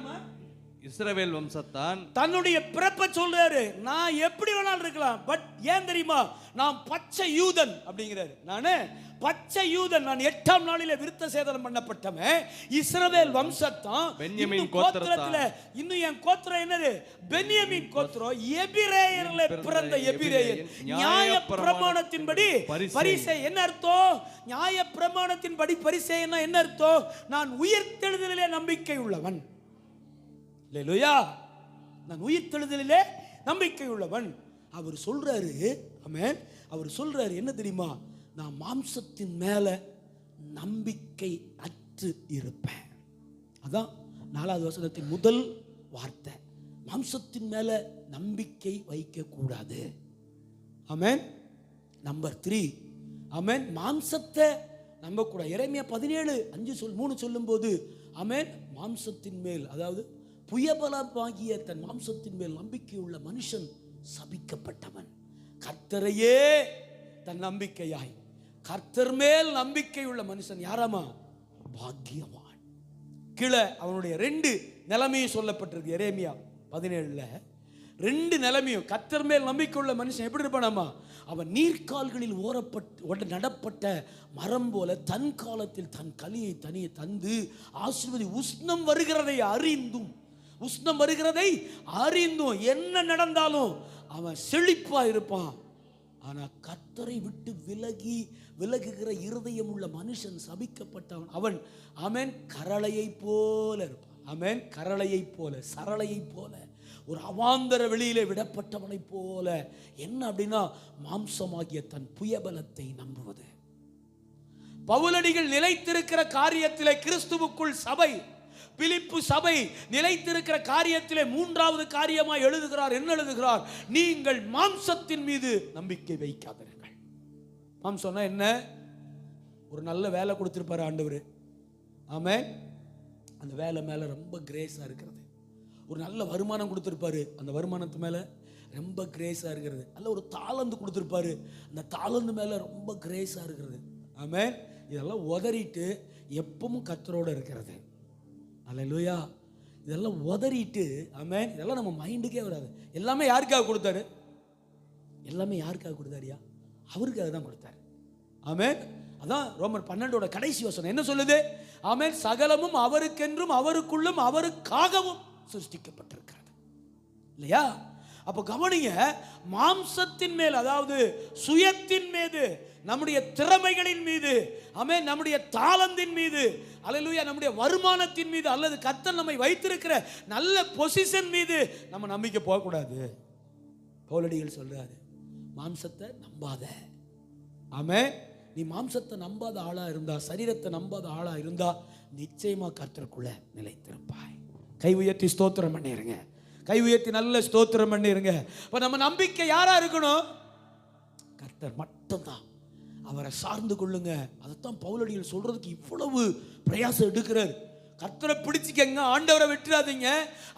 இஸ்ரவேல் வம்சத்தான் தன்னுடைய பிறப்பை சொல்றாரு. நான் எப்படி வேணாலும் இருக்கலாம், பட் ஏன் தெரியுமா, நான் பச்சை யூதன் அப்படிங்கிறாரு. நானு பச்சை யூதன், நான் 8ஆம் நாளிலே விருத்த சேதனம் பண்ணப்பட்டவன். இஸ்ரவேல் வம்சத்தான், பென்யமின் கோத்திரத்துல. இன்னும் என் கோத்திரம் என்னது? பென்யமின் கோத்திரம். எபிரேயர்ல பிறந்த எபிரேயர். நியாய பிரமாணத்தின்படி பரிசேயன். என்ன அர்த்தம்? நியாய பிரமாணத்தின்படி பரிசேயன்னா என்ன அர்த்தம்? நான் உயிர்த்தெழுதலிலே நம்பிக்கை உள்ளவன். அல்லேலூயா. நான் உயிர்த்தெழுதலிலே நம்பிக்கை உள்ளவன். அவர் சொல்றாரு, ஆமென். அவர் சொல்றாரு என்ன தெரியுமா, நான் மாம்சத்தின் மேல நம்பிக்கை அற்று இருப்பேன். அதான் 4வது வசனத்தின் முதல் வார்த்தை. மாம்சத்தின் மேல நம்பிக்கை வைக்க கூடாது. ஆமென். நம்பர் 3, ஆமென், மாம்சத்தை நம்ப கூடாது. எரேமியா 17:5 சொல்லும்போது, ஆமென், மாம்சத்தின் மேல், அதாவது புயபலமாகிய தன் மாம்சத்தின் மேல் நம்பிக்கையுள்ள மனுஷன் சபிக்கப்பட்டவன். கர்த்தரையே தன் நம்பிக்கையாய், கர்த்தர் மேல் நம்பிக்கையுள்ள மனுஷன் யாராமா? பாக்கியவான். கீழே அவனுடைய 2 நிலைமையும் சொல்லப்பட்டிருக்கு. எரேமியா 17ல 2 நிலைமையும். கர்த்தர் மேல் நம்பிக்கையுள்ள மனுஷன் எப்படி இருப்பானாமா? அவன் நீர்க்கால்களில் நடப்பட்ட மரம் போல தன் காலத்தில் தன் கலியை தனியே தந்து ஆசீர்வதி. உஷ்ணம் வருகிறதை அறிந்தும் என்ன நடந்தாலும் அவன் செழிப்பா இருப்பான். ஆனா கர்த்தரை விட்டு விலகுகிற இருதயம் உள்ள மனுஷன் சபிக்கப்பட்டவன். அவன் ஆமென் கரளையை போல இருப்பான். ஆமென் கரளையை போல, சரளையை போல, ஒரு அவாந்தர வெளியிலே விடப்பட்டவனை போல. என்ன அப்படின்னா, மாம்சமாகிய தன் புயபலத்தை நம்புவது. பவுலடிகள் நிலைத்திருக்கிற காரியத்திலே கிறிஸ்துவுக்குள் சபை, பிலிப்பு சபை நிலைத்திருக்கிற காரியத்திலே 3வது காரியமாய் எழுதுகிறார். என்ன எழுதுகிறார்? நீங்கள் மாம்சத்தின் மீது நம்பிக்கை வைக்காதீர்கள். மாம்சம்னா என்ன? ஒரு நல்ல வேலை கொடுத்திருப்பாரு ஆண்டவர். ஆமென். அந்த வேலை மேல ரொம்ப கிரேஸா இருக்கிறது. ஒரு நல்ல வருமானம் கொடுத்திருப்பாரு, அந்த வருமானத்து மேல ரொம்ப கிரேஸா இருக்கிறது. அல்ல ஒரு தாளந்து கொடுத்திருப்பாரு, அந்த தாளந்து மேல ரொம்ப கிரேஸா இருக்கிறது. ஆமென். இதெல்லாம் உதறிட்டு எப்பவும் கர்த்தரோட இருக்கிறது. அல்லேலூயா. இதெல்லாம் உதறிட்டு, ஆமென், இதெல்லாம் நம்ம மைண்டுக்கே வராது. எல்லாமே யாருக்காக கொடுத்தாரு? எல்லாமே யாருக்காக கொடுத்தாரியா? அவருக்காக தான் கொடுத்தாரு. ஆமென். அதான் ரோமர் 12 கடைசி வசனம் என்ன சொல்லுது? ஆமென், சகலமும் அவருக்கென்றும் அவருக்குள்ளும் அவருக்காகவும் சிருஷ்டிக்கப்பட்டிருக்கிறது. இல்லையா? அப்ப கவனிங்க, மாம்சத்தின் மேல், அதாவது சுயத்தின் மீது, நம்முடைய திறமைகளின் மீது, ஆமென், நம்முடைய தாளந்தின் மீது, அல்லேலூயா, நம்முடைய வருமானத்தின் மீது, அல்லது கர்த்தர் நம்மை வைத்திருக்கிற நல்ல பொசிஷன் மீது நம்ம நம்பிக்கை போகக்கூடாது. பவுலடிகள் சொல்றாரு, மாம்சத்தை நம்பாத. ஆமென். நீ மாம்சத்தை நம்பாத ஆளா இருந்தா, சரீரத்தை நம்பாத ஆளா இருந்தா, நிச்சயமா கர்த்தருக்குள்ள நிலைத்திருப்பாய். கை உயர்த்தி ஸ்தோத்திரம் பண்ணிருங்க. கை உயர்த்தி நல்ல ஸ்தோத்திரம் பண்ணிருங்க. இப்ப நம்ம நம்பிக்கை யாரா இருக்கணும்? கர்த்தர் மட்டும்தான். அவரை சார்ந்து கொள்ளுங்க. அதைத்தான் பவுலடிகள் சொல்றதுக்கு இவ்வளவு பிரயாசம் எடுக்கிறார். கர்த்தரை பிடிச்சிக்கங்க, ஆண்டவரை விட்டுறாதீங்க.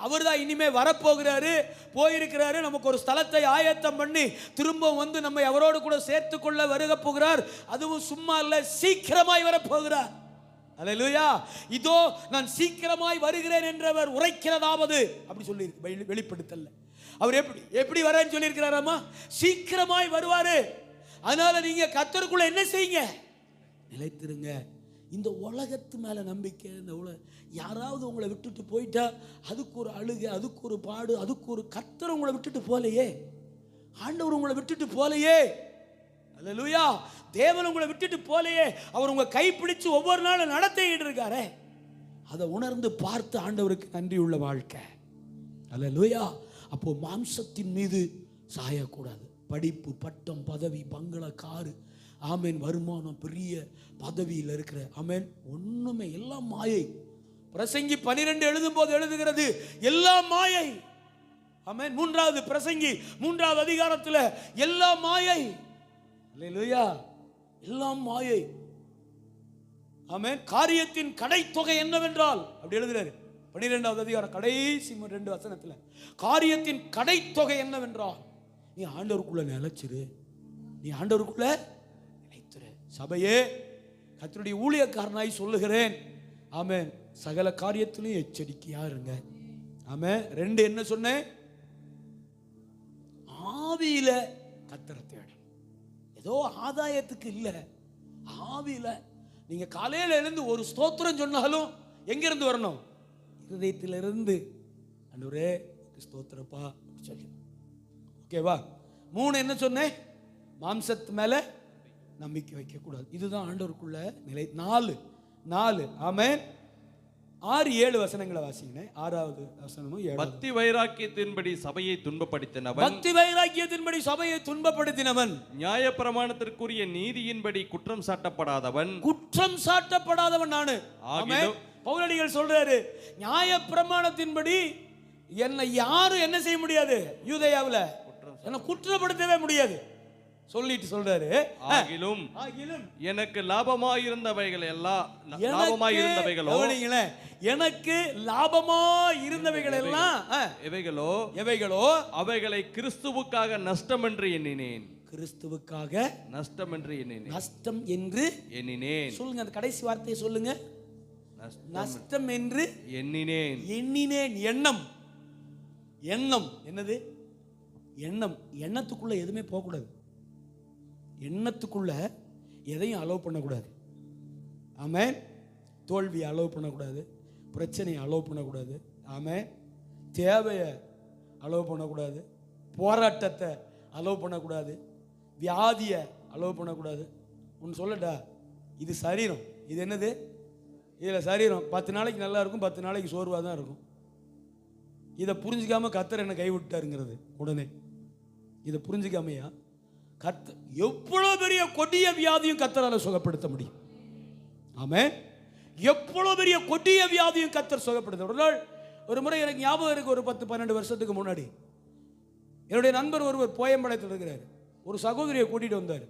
அவர் தான் இனிமே வரப்போகிறாரு, போயிருக்கிறாரு. நமக்கு ஒரு ஸ்தலத்தை ஆயத்தம் பண்ணி திரும்ப வந்து நம்மை அவரோடு கூட சேர்த்து கொள்ள வருக போகிறார். அதுவும் சும்மா இல்ல, சீக்கிரமாய் வரப்போகிறார். அல்லேலூயா. இதோ நான் சீக்கிரமாய் வருகிறேன் என்றவர் உரைக்கிறதாவது அப்படி சொல்லி வெளிப்படுத்தல. அவர் எப்படி வரேன்னு சொல்லி இருக்கிறாராமா? சீக்கிரமாய் வருவாரு. அதனால நீங்க கர்த்தருக்குள்ள என்ன செய்யுங்க? நிலைத்திருங்க. இந்த உலகத்து மேல நம்பிக்கை, இந்த யாராவது உங்களை விட்டுட்டு போயிட்டா அதுக்கு ஒரு அழுகை, அதுக்கு ஒரு பாடு, அதுக்கு ஒரு. கர்த்தர் உங்களை விட்டுட்டு போலையே, ஆண்டவர் உங்களை விட்டுட்டு போலையே. அல்லேலூயா. தேவன் உங்களை விட்டுட்டு போலையே, அவர் உங்க கைப்பிடிச்சு ஒவ்வொரு நாளும் நடத்திக்கிட்டு இருக்காரே. அதை உணர்ந்து பார்த்து ஆண்டவருக்கு நன்றி உள்ள வாழ்க்கை. அல்லேலூயா. அப்போ மாம்சத்தின் மீது சாயக்கூடாது. படிப்பு, பட்டம், பதவி, பங்களா, காரு, ஆமென், வருமானம், பெரிய பதவியில் இருக்கிற, ஆமென், ஒண்ணுமே எல்லாம் மாயை. பிரசங்கி 12 எழுதும் போது எழுதுகிறது, எல்லாம் மாயை. ஆமென். 3வது பிரசங்கி 3வது அதிகாரத்தில் எல்லாம் மாயை. அல்லேலூயா. எல்லாம் மாயை. ஆமென். காரியத்தின் கடைத்தொகை என்னவென்றால் அப்படி எழுதுறாரு 12வது அதிகாரம் கடைசி 2 வசனத்துல. காரியத்தின் கடைத்தொகை என்னவென்றால் நீ ஆண்டவருக்குள்ள நிலைச்சிரு, நீ ஆண்டவருக்குள்ள நிலைத்திரு. சபையே, கர்த்தருடைய ஊழியக்காரனாய் சொல்லுகிறேன். ஆமென். சகல காரியத்திலும் எச்சரிக்கையா இருங்க. ஆமென். 2 என்ன சொன்னேன்? ஆவியில கர்த்தரை தேடணும். ஏதோ ஆதாயத்துக்கு இல்ல, ஆவியில. நீங்க காலையில எழுந்து ஒரு ஸ்தோத்திரம் சொன்னாலும் எங்க இருந்து வரணும்? இருதயத்திலிருந்து. ஆண்டவரே ஸ்தோத்திரப்பா சொல்லி. ஓகேவா? 3 என்ன சொன்னேன்? மாம்சத்து மேல நம்பிக்கை வைக்க கூடாது. இதுதான் ஆண்டவருக்குள்ள நிலை. 4 ஆமென். 6, 7 வசனங்களை வாசிங்க. 6வது வசனமும் 7. பக்தி வைராக்கியத்தின்படி சபையை துன்பப்படுத்தினவன், பக்தி வைராக்கியத்தின்படி சபையை துன்பப்படுத்தினவன், நியாயப்பிரமாணத்திற்குரிய நீதியின்படி குற்றம் சாட்டப்படாதவன். குற்றம் சாட்டப்படாதவன் நானு. ஆமென். பவுலடிகள் சொல்றாரு, நியாயப்பிரமாணத்தின்படி என்னை யாரும் என்ன செய்ய முடியாது? யூதேயாவுல என்ன குற்றப்படுத்தவே முடியாது சொல்லிட்டு சொல்றாரு. ஆகிலும் எனக்கு லாபமாயிருந்தவைகள் எல்லாம் லாபமாயிருந்தவைகளோ, எனக்கு லாபமாயிருந்தவைகள் எல்லாம் எவைகளோ அவைகளை கிறிஸ்துவுக்காக நஷ்டம் என்று எண்ணினேன். கிறிஸ்துவுக்காக நஷ்டம் என்று எண்ணினேன். நஷ்டம் என்று எண்ணினேன். சொல்லுங்க, அந்த கடைசி வார்த்தையை சொல்லுங்க. நஷ்டம் என்று எண்ணினேன். எண்ணம். எண்ணம் என்னது? எண்ணத்துக்குள்ள எதுவுமே போகக்கூடாது. எண்ணத்துக்குள்ள எதையும் அலோவ் பண்ணக்கூடாது. ஆமென். தோல்வியை அலோவ் பண்ணக்கூடாது, பிரச்சனையை அலோவ் பண்ணக்கூடாது. ஆமென். தேவையை அலோவ் பண்ணக்கூடாது, போராட்டத்தை அலோவ் பண்ணக்கூடாது, வியாதியை அலோவ் பண்ணக்கூடாது. ஒன்று சொல்லட்டா, இது சரீரம். இது என்னது? இதில் சரீரம் 10 நாளைக்கு நல்லா இருக்கும், 10 நாளைக்கு சோர்வாக தான் இருக்கும். இதை புரிஞ்சிக்காம கர்த்தர் என்னை கைவிட்டாருங்கிறது உடனே. இதை புரிஞ்சிக்காமையா எவ்வளோ பெரிய கொடிய வியாதியும் கர்த்தரால சுகப்படுத்த முடியும். ஆமென். எவ்வளோ பெரிய கொடிய வியாதியும் கர்த்தர் சுகப்படுத்த. ஒரு முறை எனக்கு ஞாபகம் இருக்கு, ஒரு 10-12 வருஷத்துக்கு முன்னாடி என்னுடைய நண்பர் ஒருவர் போயம்பாளையத்தில் இருக்கிறார். ஒரு சகோதரியை கூட்டிகிட்டு வந்தார்.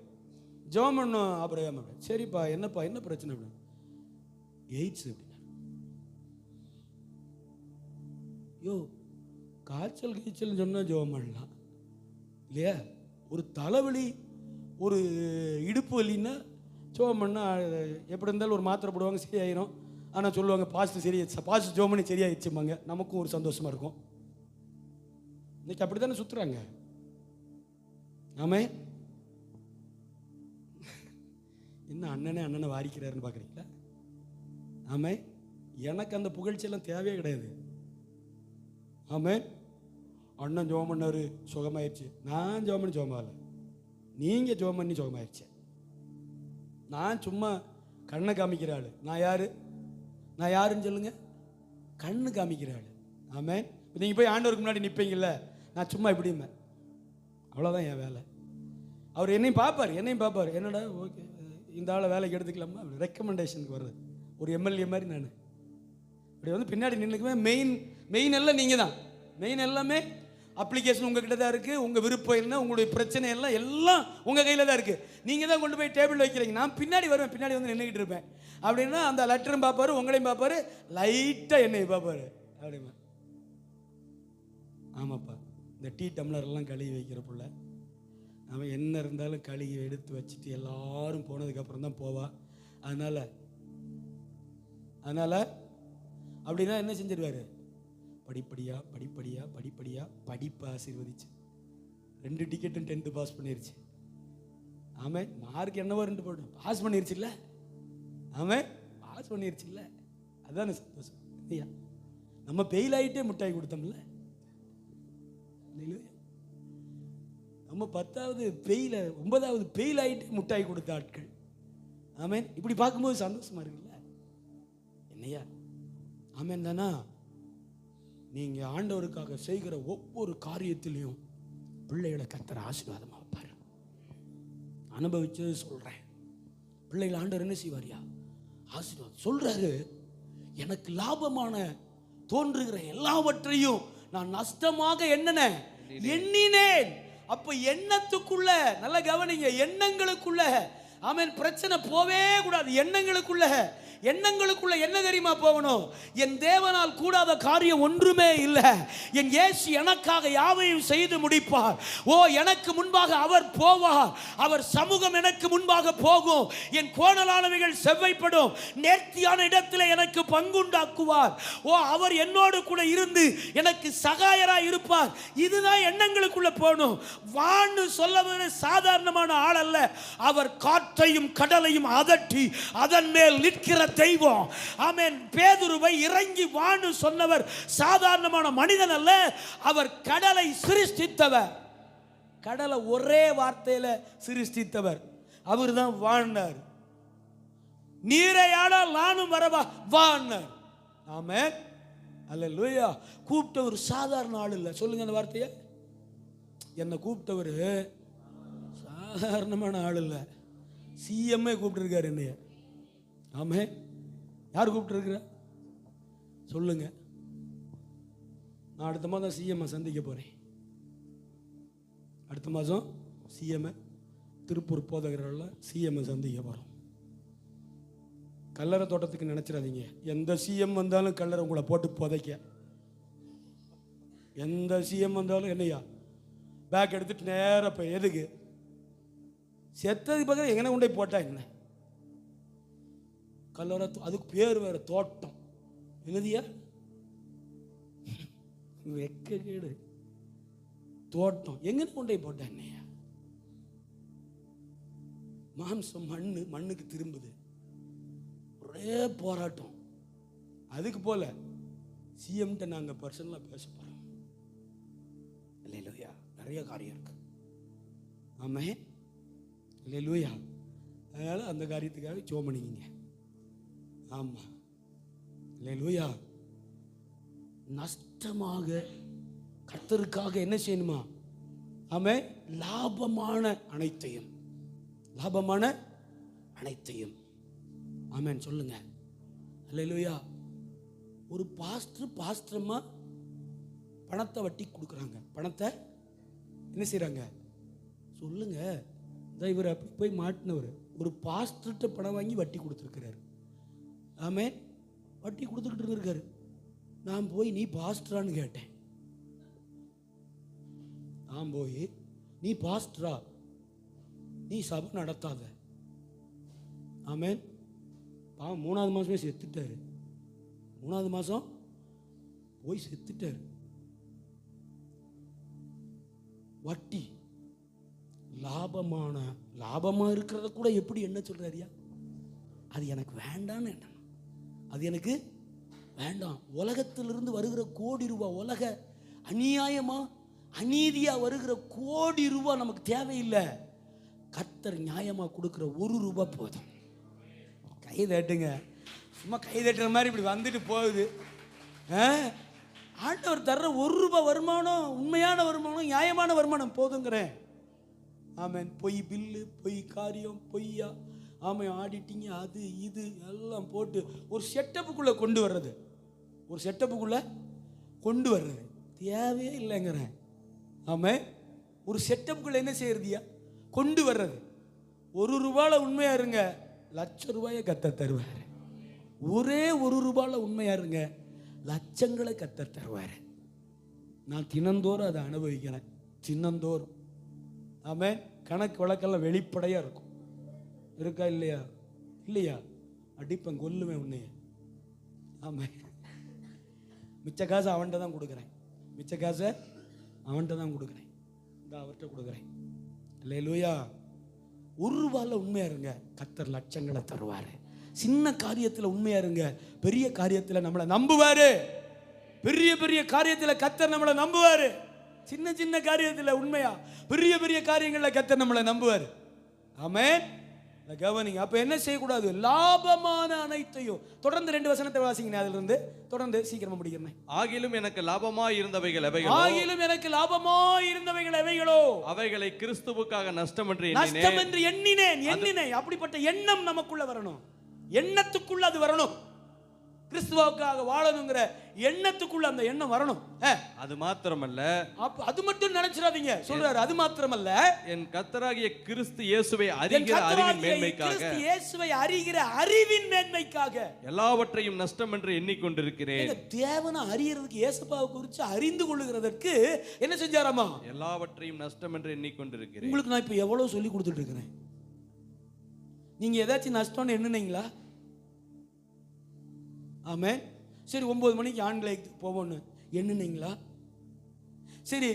ஜெபம் பண்ணும். அப்புறம் சரிப்பா, என்னப்பா என்ன பிரச்சனை? அப்படின்னு எய்ட்ஸ் அப்படின்னா. காய்ச்சல் சொன்னால் ஜெபம் பண்ணலாம் இல்லையா? ஒரு தலைவலி, ஒரு இடுப்பு வலின்னா ஜெபம் பண்ணால் எப்படி இருந்தாலும் ஒரு மாத்திரை போடுவாங்க, சரியாயிரும். ஆனால் சொல்லுவாங்க பாஸ்ட் சரியாயிடுச்சு, பாஸ்ட் ஜெபம் பண்ணி சரியாயிடுச்சும்பாங்க. நமக்கும் ஒரு சந்தோஷமாக இருக்கும். இன்னைக்கு அப்படி தானே சுற்றுறாங்க. ஆமே. என்ன அண்ணனை வாரிக்கிறாருன்னு பார்க்குறீங்களா? ஆமே. எனக்கு அந்த புகழ்ச்சியெல்லாம் தேவையே கிடையாது. ஆமே. அண்ணன் ஜெபம் பண்ணாரு, சுகமாயிருச்சு. நான் ஜெபம் பண்ணி சுகமாகல, நீங்கள் ஜெபம் பண்ணி சுகமாயிருச்சு. நான் சும்மா கண்ணை காமிக்கிற ஆள். நான் யாருன்னு சொல்லுங்க? கண்ணு காமிக்கிற ஆள். ஆமே. இப்போ நீங்கள் போய் ஆண்டவருக்கு முன்னாடி நிற்பீங்கல்ல, நான் சும்மா இப்படிமே, அவ்வளோதான் என் வேலை. அவர் என்னையும் பார்ப்பார். என்னடா ஓகே, இந்த ஆளை வேலைக்கு எடுத்துக்கலாமா? ரெக்கமெண்டேஷனுக்கு வர்றது ஒரு எம்எல்ஏ மாதிரி நான் இப்படி வந்து பின்னாடி நின்றுக்குவேன். மெயின் எல்லாம் நீங்கள் தான். மெயின் எல்லாமே அப்ளிகேஷன் உங்ககிட்ட தான் இருக்குது. உங்கள் விருப்பம் என்ன, உங்களுடைய பிரச்சனை எல்லாம் உங்கள் கையில் தான் இருக்குது. நீங்கள் தான் கொண்டு போய் டேபிள் வைக்கிறீங்க. நான் பின்னாடி வருவேன், பின்னாடி வந்து நின்றுக்கிட்டு இருப்பேன். அப்படின்னா அந்த லெட்டரும் பார்ப்பாரு, உங்களையும் பார்ப்பாரு, லைட்டாக என்னையும் பார்ப்பாரு. அப்படிமா ஆமாப்பா, இந்த டீ டம்ளர்லாம் கழுவி வைக்கிற பிள்ள, அவன் என்ன இருந்தாலும் கழுவி எடுத்து வச்சுட்டு எல்லாரும் போனதுக்கப்புறம் தான் போவா. அதனால் அப்படின்னா என்ன செஞ்சிருவாரு? படிப்படியாக படிப்பை ஆசீர்வதிச்சு 2 டிக்கெட்டும் 10th பாஸ் பண்ணிருச்சு. ஆமே. மார்க் என்னவோ 2 போட்டு பாஸ் பண்ணிருச்சு இல்லை? ஆமே, பாஸ் பண்ணிருச்சு இல்லை? அதுதானே சந்தோஷம் இல்லையா? நம்ம பெயில் ஆகிட்டே மிட்டாய் கொடுத்தோம்ல. நம்ம 10வது பெயில 9வது பெயில் ஆகிட்டே மிட்டாய் கொடுத்த ஆட்கள். ஆமே. இப்படி பார்க்கும்போது சந்தோஷமா இருக்குல்ல? என்னையா? ஆமேன் தானா? நீங்கள் ஆண்டவருக்காக செய்கிற ஒவ்வொரு காரியத்திலையும் பிள்ளைகளை கர்த்தர் ஆசீர்வாதமாக வைப்பார். அனுபவிச்சு சொல்கிறேன். பிள்ளைகள் ஆண்டவர் என்ன செய்வாரியா? ஆசீர்வாதம் சொல்கிறாரு. எனக்கு லாபமான தோன்றுகிற எல்லாவற்றையும் நான் நஷ்டமாக எண்ணினேன். அப்ப எண்ணத்துக்குள்ள நல்ல கவனிங்க, எண்ணங்களுக்குள்ள ஆமென் பிரச்சனை போவே கூடாது. எண்ணங்களுக்குள்ள என்ன தெரியுமா போகணும்? என் தேவனால் கூடாத காரியம் ஒன்றுமே இல்லை. என் இயேசு எனக்காக யாவையும் செய்து முடிப்பார். எனக்கு முன்பாக அவர் போவார். அவர் சமூகம் எனக்கு முன்பாக போகும். என் கோணலானவைகள் செவ்வைப்படும். நேர்த்தியான இடத்துல எனக்கு பங்குண்டாக்குவார். அவர் என்னோடு கூட இருந்து எனக்கு சகாயராய் இருப்பார். இதுதான் எண்ணங்களுக்குள்ள போகணும். வான்னு சொல்ல சாதாரணமான ஆள் அல்ல. அவர் காற்றையும் கடலையும் அதட்டி அதன் மேல் நிற்கிற தெய்வம். ஆமென். பேதுருவை இறங்கி வான்னு சொன்னவர் சாதாரணமான மனிதன் அல்ல. அவர் கடலை சிருஷ்டித்தவர். கடலை ஒரே வார்த்தையில சிருஷ்டித்தவர். அவர் தான் வான்னார். நீரையாடால் நானும் வரவா வான்னார். ஆமென். அல்லேலூயா. கூப்பிட்டவர் சாதாரண ஆள் இல்லை. சொல்லுங்க அந்த வார்த்தையை. என்னை கூப்பிட்டவர் சாதாரணமான ஆள் இல்லை. சிஎம்ஏ கூப்பிட்டுருக்காரு என்னைய. ஆமே. யார் கூப்பிட்டுருக்குற சொல்லுங்க. நான் அடுத்த மாதம் சிஎம்ஐ சந்திக்க போறேன். அடுத்த மாதம் சிஎம்ஐ திருப்பூர் போதகரில் சிஎம்ஐ சந்திக்க போகிறோம். கல்லறை தோட்டத்துக்கு நினச்சிடாதீங்க. எந்த சிஎம் வந்தாலும் கல்லறை உங்களை போட்டு புதைக்க. எந்த சிஎம் வந்தாலும் என்னையா பேக் எடுத்துட்டு நேராக போய் எதுக்கு செத்தது பக்கம் எங்கே கொண்டே போட்டா என்ன? கல்லறை. அதுக்கு பேர் வேற தோட்டம். என்னதியா வெக்க கேடு. தோட்டம் எங்க கொண்டே போட்டா என்னையா? மாம்சம் மண்ணுக்கு திரும்புது. ஒரே போராட்டம். அதுக்கு போல சிஎம்கிட்ட நாங்க பர்சனலா பேச போறோம். இல்லையா நிறைய காரியம் இருக்கு. ஆமே. இல்லையா அதனால அந்த காரியத்துக்காக ஜெபம் பண்ணிக்கிங்க. ஆமா. இல்லையா நஷ்டமாக கர்த்தருக்காக என்ன செய்யணுமா? ஆமே. லாபமான அனைத்தையும் ஆமென் சொல்லுங்க. அல்லேலூயா. ஒரு பாஸ்டர்மா பணத்தை வட்டி கொடுக்குறாங்க. பணத்தை என்ன செய்யறாங்க சொல்லுங்க. இவர் அப்படி போய் மாட்டினவர் ஒரு பாஸ்டர்கிட்ட பணம் வாங்கி வட்டி கொடுத்துருக்கிறாரு. ஆமென். வட்டி கொடுத்துக்கிட்டு இருக்காரு. நான் போய் நீ பாஸ்டரான்னு கேட்டேன். நான் போய் நீ பாஸ்டரா, நீ சபை நடத்தாத. ஆமென். 3வது மாசமே செத்துட்டாரு. 3வது மாசம் போய் செத்துட்டாரு. வட்டி லாபமா இருக்கிறத கூட எப்படி என்ன சொல்றாரியா? அது எனக்கு வேண்டான்னு என்ன? அது எனக்கு வேண்டாம். உலகத்திலிருந்து வருகிற கோடி ரூபாய், உலக அநீதியா வருகிற கோடி ரூபாய் நமக்கு தேவையில்லை. கர்த்தர் நியாயமா கொடுக்கிற 1 ரூபாய் போதும். கை தட்டுங்க. சும்மா கை தட்டுற மாதிரி இப்படி வந்துட்டு போகுது. ஆண்டவர் தர்ற 1 ரூபாய் வருமானம், உண்மையான வருமானம், நியாயமான வருமானம் போதுங்கிறேன். ஆமென். பொய் பில்லு, பொய் காரியம், பொய்யா ஆமாம் ஆடிட்டிங்க, அது இது எல்லாம் போட்டு ஒரு செட்டப்புக்குள்ளே கொண்டு வர்றது தேவையே இல்லைங்கிறேன். ஆமாம். ஒரு செட்டப்புக்குள்ளே என்ன செய்யறதியா கொண்டு வர்றது. 1 ரூபாயில் உண்மையா இருங்க, ₹1,00,000 கர்த்தர் தருவார். ஒரே 1 ரூபாயில் உண்மையா இருங்க, லட்சங்களை கர்த்தர் தருவார். நான் தினந்தோறும் அதை அனுபவிக்கிறேன். தினந்தோறும். ஆமென். கணக்கு வழக்கெல்லாம் வெளிப்படையாக இருக்கும். இருக்கா இல்லையா? அடிப்பேன், கொல்லுவேன் உன்னைய. ஆமாம். மிச்ச காசை அவன்கிட்ட தான் கொடுக்குறேன். இந்த அவர்கிட்ட கொடுக்குறேன். இல்லையா? 1 ரூபாயில் உண்மையா இருங்க, கர்த்தர் லட்சங்களை தருவார். சின்ன காரியத்தில் உண்மையா இருங்க, பெரிய காரியத்தில் நம்மளை நம்புவாரு. பெரிய காரியத்தில் கர்த்தர் நம்மளை நம்புவாரு. சின்ன காரியத்தில் உண்மையா, பெரிய காரியங்களில் கர்த்தர் நம்மளை நம்புவார். ஆமென். கவனிங்க. அப்ப என்ன செய்யக்கூடாது? லாபமான அனைத்தையும். தொடர்ந்து 2 வசனத்தை வாசிங்க. அதிலிருந்து தொடர்ந்து சீக்கிரமா முடிக்கிறேன். ஆகிலும் எனக்கு லாபமாய் இருந்தவைகள் எவைகளோ அவைகளை கிறிஸ்துவுக்காக நஷ்டம் என்று எண்ணினேன். அப்படிப்பட்ட எண்ணம் நமக்குள்ள வரணும். எண்ணத்துக்குள்ள அது வரணும். கிறிஸ்துவுக்காக வாழணுங்கிற எண்ணத்துக்குள்ள அந்த எண்ணம் வரணும். அது மாத்திரமல்ல, அது மட்டும் நினைச்சிடாதீங்க. சொல்றாரு, அது மாத்திரமல்ல, என் கர்த்தராகிய கிறிஸ்து இயேசுவை அறிகிற அறிவின் மேன்மைக்காக, இயேசுவை அறிகிற அறிவின் மேன்மைக்காக எல்லாவற்றையும் நஷ்டம் என்று எண்ணிக்கொண்டிருக்கிறேன். தேவனை அறியறதுக்கு, இயேசுவை குறித்து அறிந்து கொள்ளுகிறதற்கு என்ன செஞ்சாராமா? எல்லாவற்றையும் நஷ்டம் என்று எண்ணிக்கொண்டிருக்கிறேன். உங்களுக்கு நான் இப்ப எவ்வளவு சொல்லி கொடுத்துட்டு இருக்கிறேன். நீங்க ஏதாச்சும் நஷ்டம்னு எண்ணுனீங்களா? ஆமென். சரி, 9 மணிக்கு ஆன்லைனுக்கு போவோன்னு எண்ணுனீங்களா? சரி,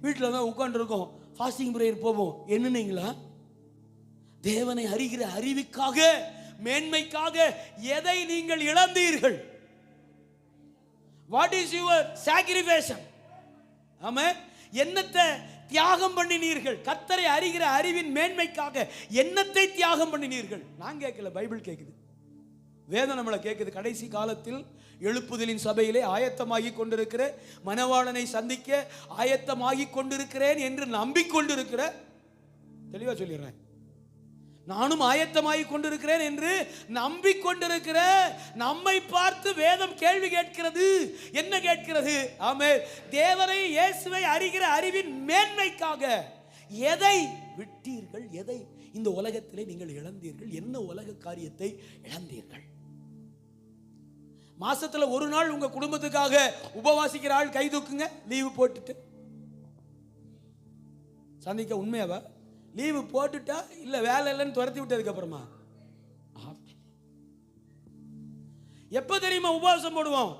வீட்டில் தான் உட்காந்துருக்கோம், ஃபாஸ்டிங் பிரேயர் போவோம் எண்ணுனீங்களா? தேவனை அறிகிற அறிவுக்காக, மேன்மைக்காக எதை நீங்கள் இழந்தீர்கள்? What is your sacrifice? Amen. என்னத்தை தியாகம் பண்ணினீர்கள்? கர்த்தரை அறிகிற அறிவின் மேன்மைக்காக என்னத்தை தியாகம் பண்ணினீர்கள்? நான் கேட்கல, பைபிள் கேட்குது, வேதம் நம்மளை கேட்குது. கடைசி காலத்தில் எழுப்புதலின் சபையிலே ஆயத்தமாகி கொண்டிருக்கிற, மணவாளனை சந்திக்க ஆயத்தமாகி கொண்டிருக்கிறேன் என்று நம்பிக்கொண்டிருக்கிற, தெளிவா சொல்லிடுறேன், நானும் ஆயத்தமாகி கொண்டிருக்கிறேன் என்று நம்பிக்கொண்டிருக்கிற நம்மை பார்த்து வேதம் கேள்வி கேட்கிறது. என்ன கேட்கிறது? ஆமென். தேவனை, இயேசுவை அறிகிற அறிவின் மேன்மைக்காக எதை விட்டீர்கள்? எதை இந்த உலகத்திலே நீங்கள் இழந்தீர்கள்? என்ன உலக காரியத்தை இழந்தீர்கள்? மாசத்துல ஒரு நாள் உங்க குடும்பத்துக்காக உபவாசிக்கிற ஆள் கை தூக்குங்க. லீவு போட்டுட்டு சந்திக்க. உண்மையாவா? லீவு போட்டுட்டா இல்ல வேலை இல்லைன்னு துரத்தி விட்டதுக்கு அப்புறமா எப்ப தெரியுமா உபவாசம் போடுவோம்?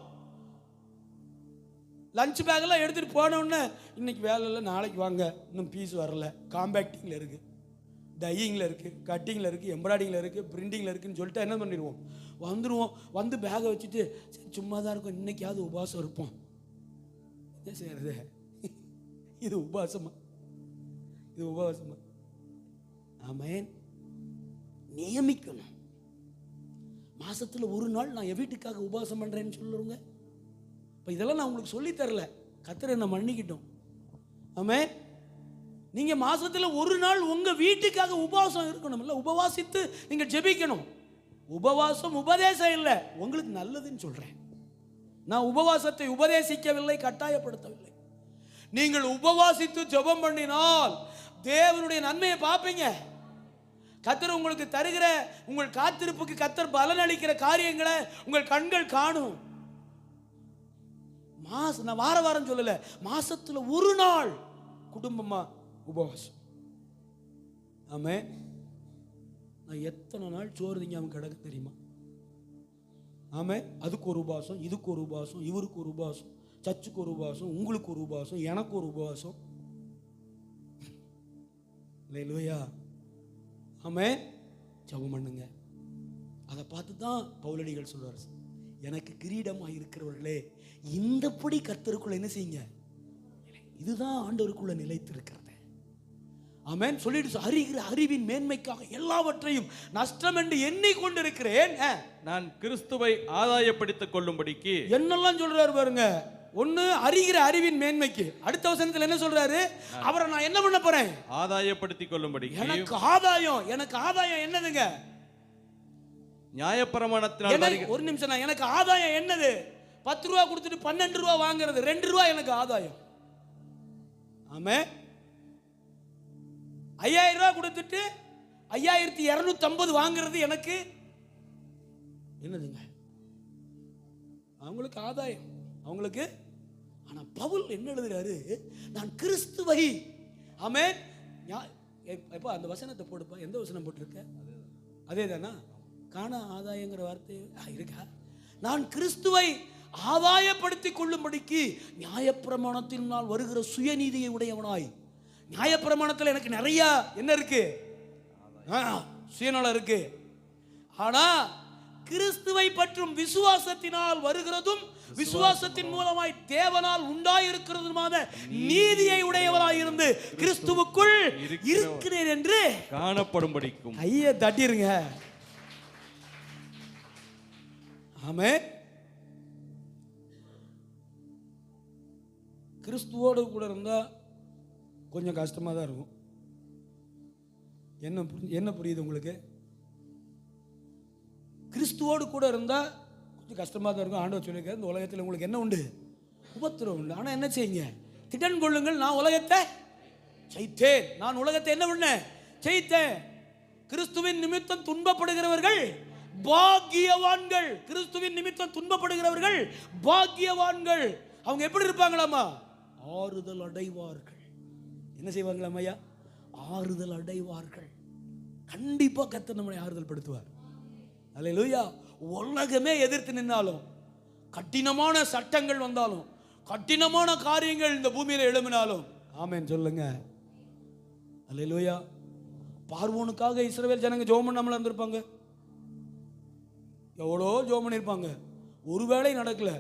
லஞ்ச் பேக்கெல்லாம் எடுத்துட்டு போனோடனே இன்னைக்கு வேலை இல்லை, நாளைக்கு வாங்க, இன்னும் பீஸ் வரல, காம்பேக்டிங்கில் இருக்கு, டையிங்கில் இருக்குது, கட்டிங்கில் இருக்குது, எம்ப்ராய்டிங்கில் இருக்குது, பிரிண்டிங்கில் இருக்குதுன்னு சொல்லிட்டு என்ன பண்ணிடுவோம்? வந்துடுவோம். வந்து பேகை வச்சுட்டு சரி சும்மா தான் இருக்கும், இன்றைக்காவது உபவாசம் இருப்போம். என்ன செய்யறது? இது உபவாசமா? இது உபவாசமா? ஆமென். நியமிக்கணும். மாசத்தில் ஒரு நாள் நான் என் வீட்டுக்காக உபவாசம் பண்ணுறேன்னு சொல்லுறோங்க. இப்போ இதெல்லாம் நான் உங்களுக்கு சொல்லி தரல, கர்த்தர் என்ன மன்னிக்கிட்டோம். ஆமென். நீங்க மாசத்துல ஒரு நாள் உங்க வீட்டுக்காக உபவாசம் இருக்கணும்ல, உபவாசித்து நீங்க ஜெபிக்கணும். உபவாசம் உபதேசம் இல்லை, உங்களுக்கு நல்லதுன்னு சொல்றேன். நான் உபவாசத்தை உபதேசிக்கவில்லை, கட்டாயப்படுத்தவில்லை. நீங்கள் உபவாசித்து ஜெபம் பண்ணினால் தேவனுடைய நன்மையை பார்ப்பீங்க. கர்த்தர் உங்களுக்கு தருகிற உங்கள் காத்திருப்புக்கு கர்த்தர் பலன் அளிக்கிற காரியங்களை உங்கள் கண்கள் காணும். நான் வார வாரம் சொல்லல, மாசத்துல ஒரு நாள் குடும்பமா உபவாசம். ஆமென். நான் எத்தனை நாள் சோறு திங்காம கிடக்கு தெரியுமா? ஆமென். அதுக்கு ஒரு உபவாசம், இதுக்கு ஒரு உபவாசம், இவருக்கு ஒரு உபவாசம், சர்ச்சுக்கு ஒரு உபவாசம், உங்களுக்கு ஒரு உபவாசம், எனக்கு ஒரு உபவாசம். அல்லேலூயா. ஆமென். ஜெபம் பண்ணுங்க. அதை பார்த்து தான் பவுலடிகள் சொல்றார், எனக்கு கிரீடமாக இருக்கிறவர்களே இந்தப்படி கர்த்தருக்குள்ள என்ன செய்யுங்க? இதுதான் ஆண்டவருக்குள்ள நிலைத்திருக்கிறது. ஆமென். சொல்லிட்டு அறிகிற அறிவின் மேன்மைக்காக எல்லாவற்றையும் நஷ்டம் என்று எண்ணிக்கொண்டிருக்கிறேன். நான் கிறிஸ்துவை ஆதாயப்படுத்திக் கொள்ளும்படிக்கு என்னெல்லாம் சொல்றாரு பாருங்க. ஒன்னு அறிகிற அறிவின் மேன்மைக்கு, அடுத்த வசனத்தில் என்ன சொல்றாரு? அவரை நான் என்ன பண்ண போறேன்? ஆதாயப்படுத்திக் கொள்ளும்படிக்கு. எனக்கு ஆதாயம், எனக்கு ஆதாயம் என்னதுங்க? நியாயப்பிரமாணத்தினால். ஒரு நிமிஷம், எனக்கு ஆதாயம் என்னது? 10 ரூபா கொடுத்துட்டு 12 ரூபா வாங்குறது, 2 ரூபா எனக்கு ஆதாயம். ஆமென். 5000 ரூபா கொடுத்துட்டு 5250 வாங்குறது எனக்கு என்னதுங்க? அவங்களுக்கு ஆதாயம், அவங்களுக்கு. ஆனா பவுல் என்ன எழுதுறாரு? நான் கிறிஸ்துவை. ஆமென். எப்ப அந்த வசனத்தை போடுப்பா. எந்த வசனம் போட்டிருக்க? அதே தானா? காண ஆதாயங்கிற வார்த்தை இருக்கா? நான் கிறிஸ்துவை ஆதாயப்படுத்திக் கொள்ளும்படிக்கு நியாயப்பிரமாணத்தினால் வருகிற சுயநீதியை உடையவனாய். நியாயப்பிரமாணத்தில் எனக்கு நிறைய என்ன இருக்கு? சுயநலம் இருக்கு. ஆனா கிறிஸ்துவை பற்றும் விசுவாசத்தினால் வருகிறதும், விசுவாசத்தின் மூலமாய் தேவனால் உண்டாயிருக்கிறதுமான நீதியை உடையவராய் இருந்து கிறிஸ்துவுக்குள் இருக்கிறேன் என்று காணப்படும்படிக்கும். ஐய தட்டிருங்க. ஆமென். கிறிஸ்துவோடு கூட இருந்தா கொஞ்சம் கஷ்டமா தான் இருக்கும். என்ன புரியுது உங்களுக்கு? கிறிஸ்துவோடு கூட இருந்தா கஷ்டமாக தான் இருக்கும். ஆண்டவர் சொல்லியிருக்காரு, இந்த உலகத்தில் உங்களுக்கு என்ன உண்டு? உபத்திரம் உண்டு. ஆனால் என்ன செய்யுங்க? திடன் கொள்ளுங்கள், நான் உலகத்தை ஜெயித்தேன். நான் உலகத்தை என்ன பண்ணேன்? ஜெயித்தேன். கிறிஸ்துவின் நிமித்தம் துன்பப்படுகிறவர்கள் பாக்கியவான்கள். கிறிஸ்துவின் நிமித்தம் துன்பப்படுகிறவர்கள் பாக்கியவான்கள். அவங்க எப்படி இருப்பாங்களாமா? ஆறுதல் அடைவார்கள். என்ன செய்வாங்களாம் ஐயா? ஆறுதல் அடைவார்கள். கண்டிப்பா கர்த்தர் நம்மை ஆறுதல் படுத்துவார். அல்லேலூயா. உலகமே எதிர்த்து நின்னாலும், கடினமான சட்டங்கள் வந்தாலும், கடினமான காரியங்கள் இந்த பூமியில எழும்பினாலும், ஆமென் சொல்லுங்க. அல்லேலூயா. பார்வோனுக்காக இஸ்ரவேல் ஜனங்க ஜெபம் பண்ணாமல இருந்திருப்பாங்க. எவ்வளோ ஜெபம் பண்ணியிருப்பாங்க, ஒரு வேளை நடக்கல.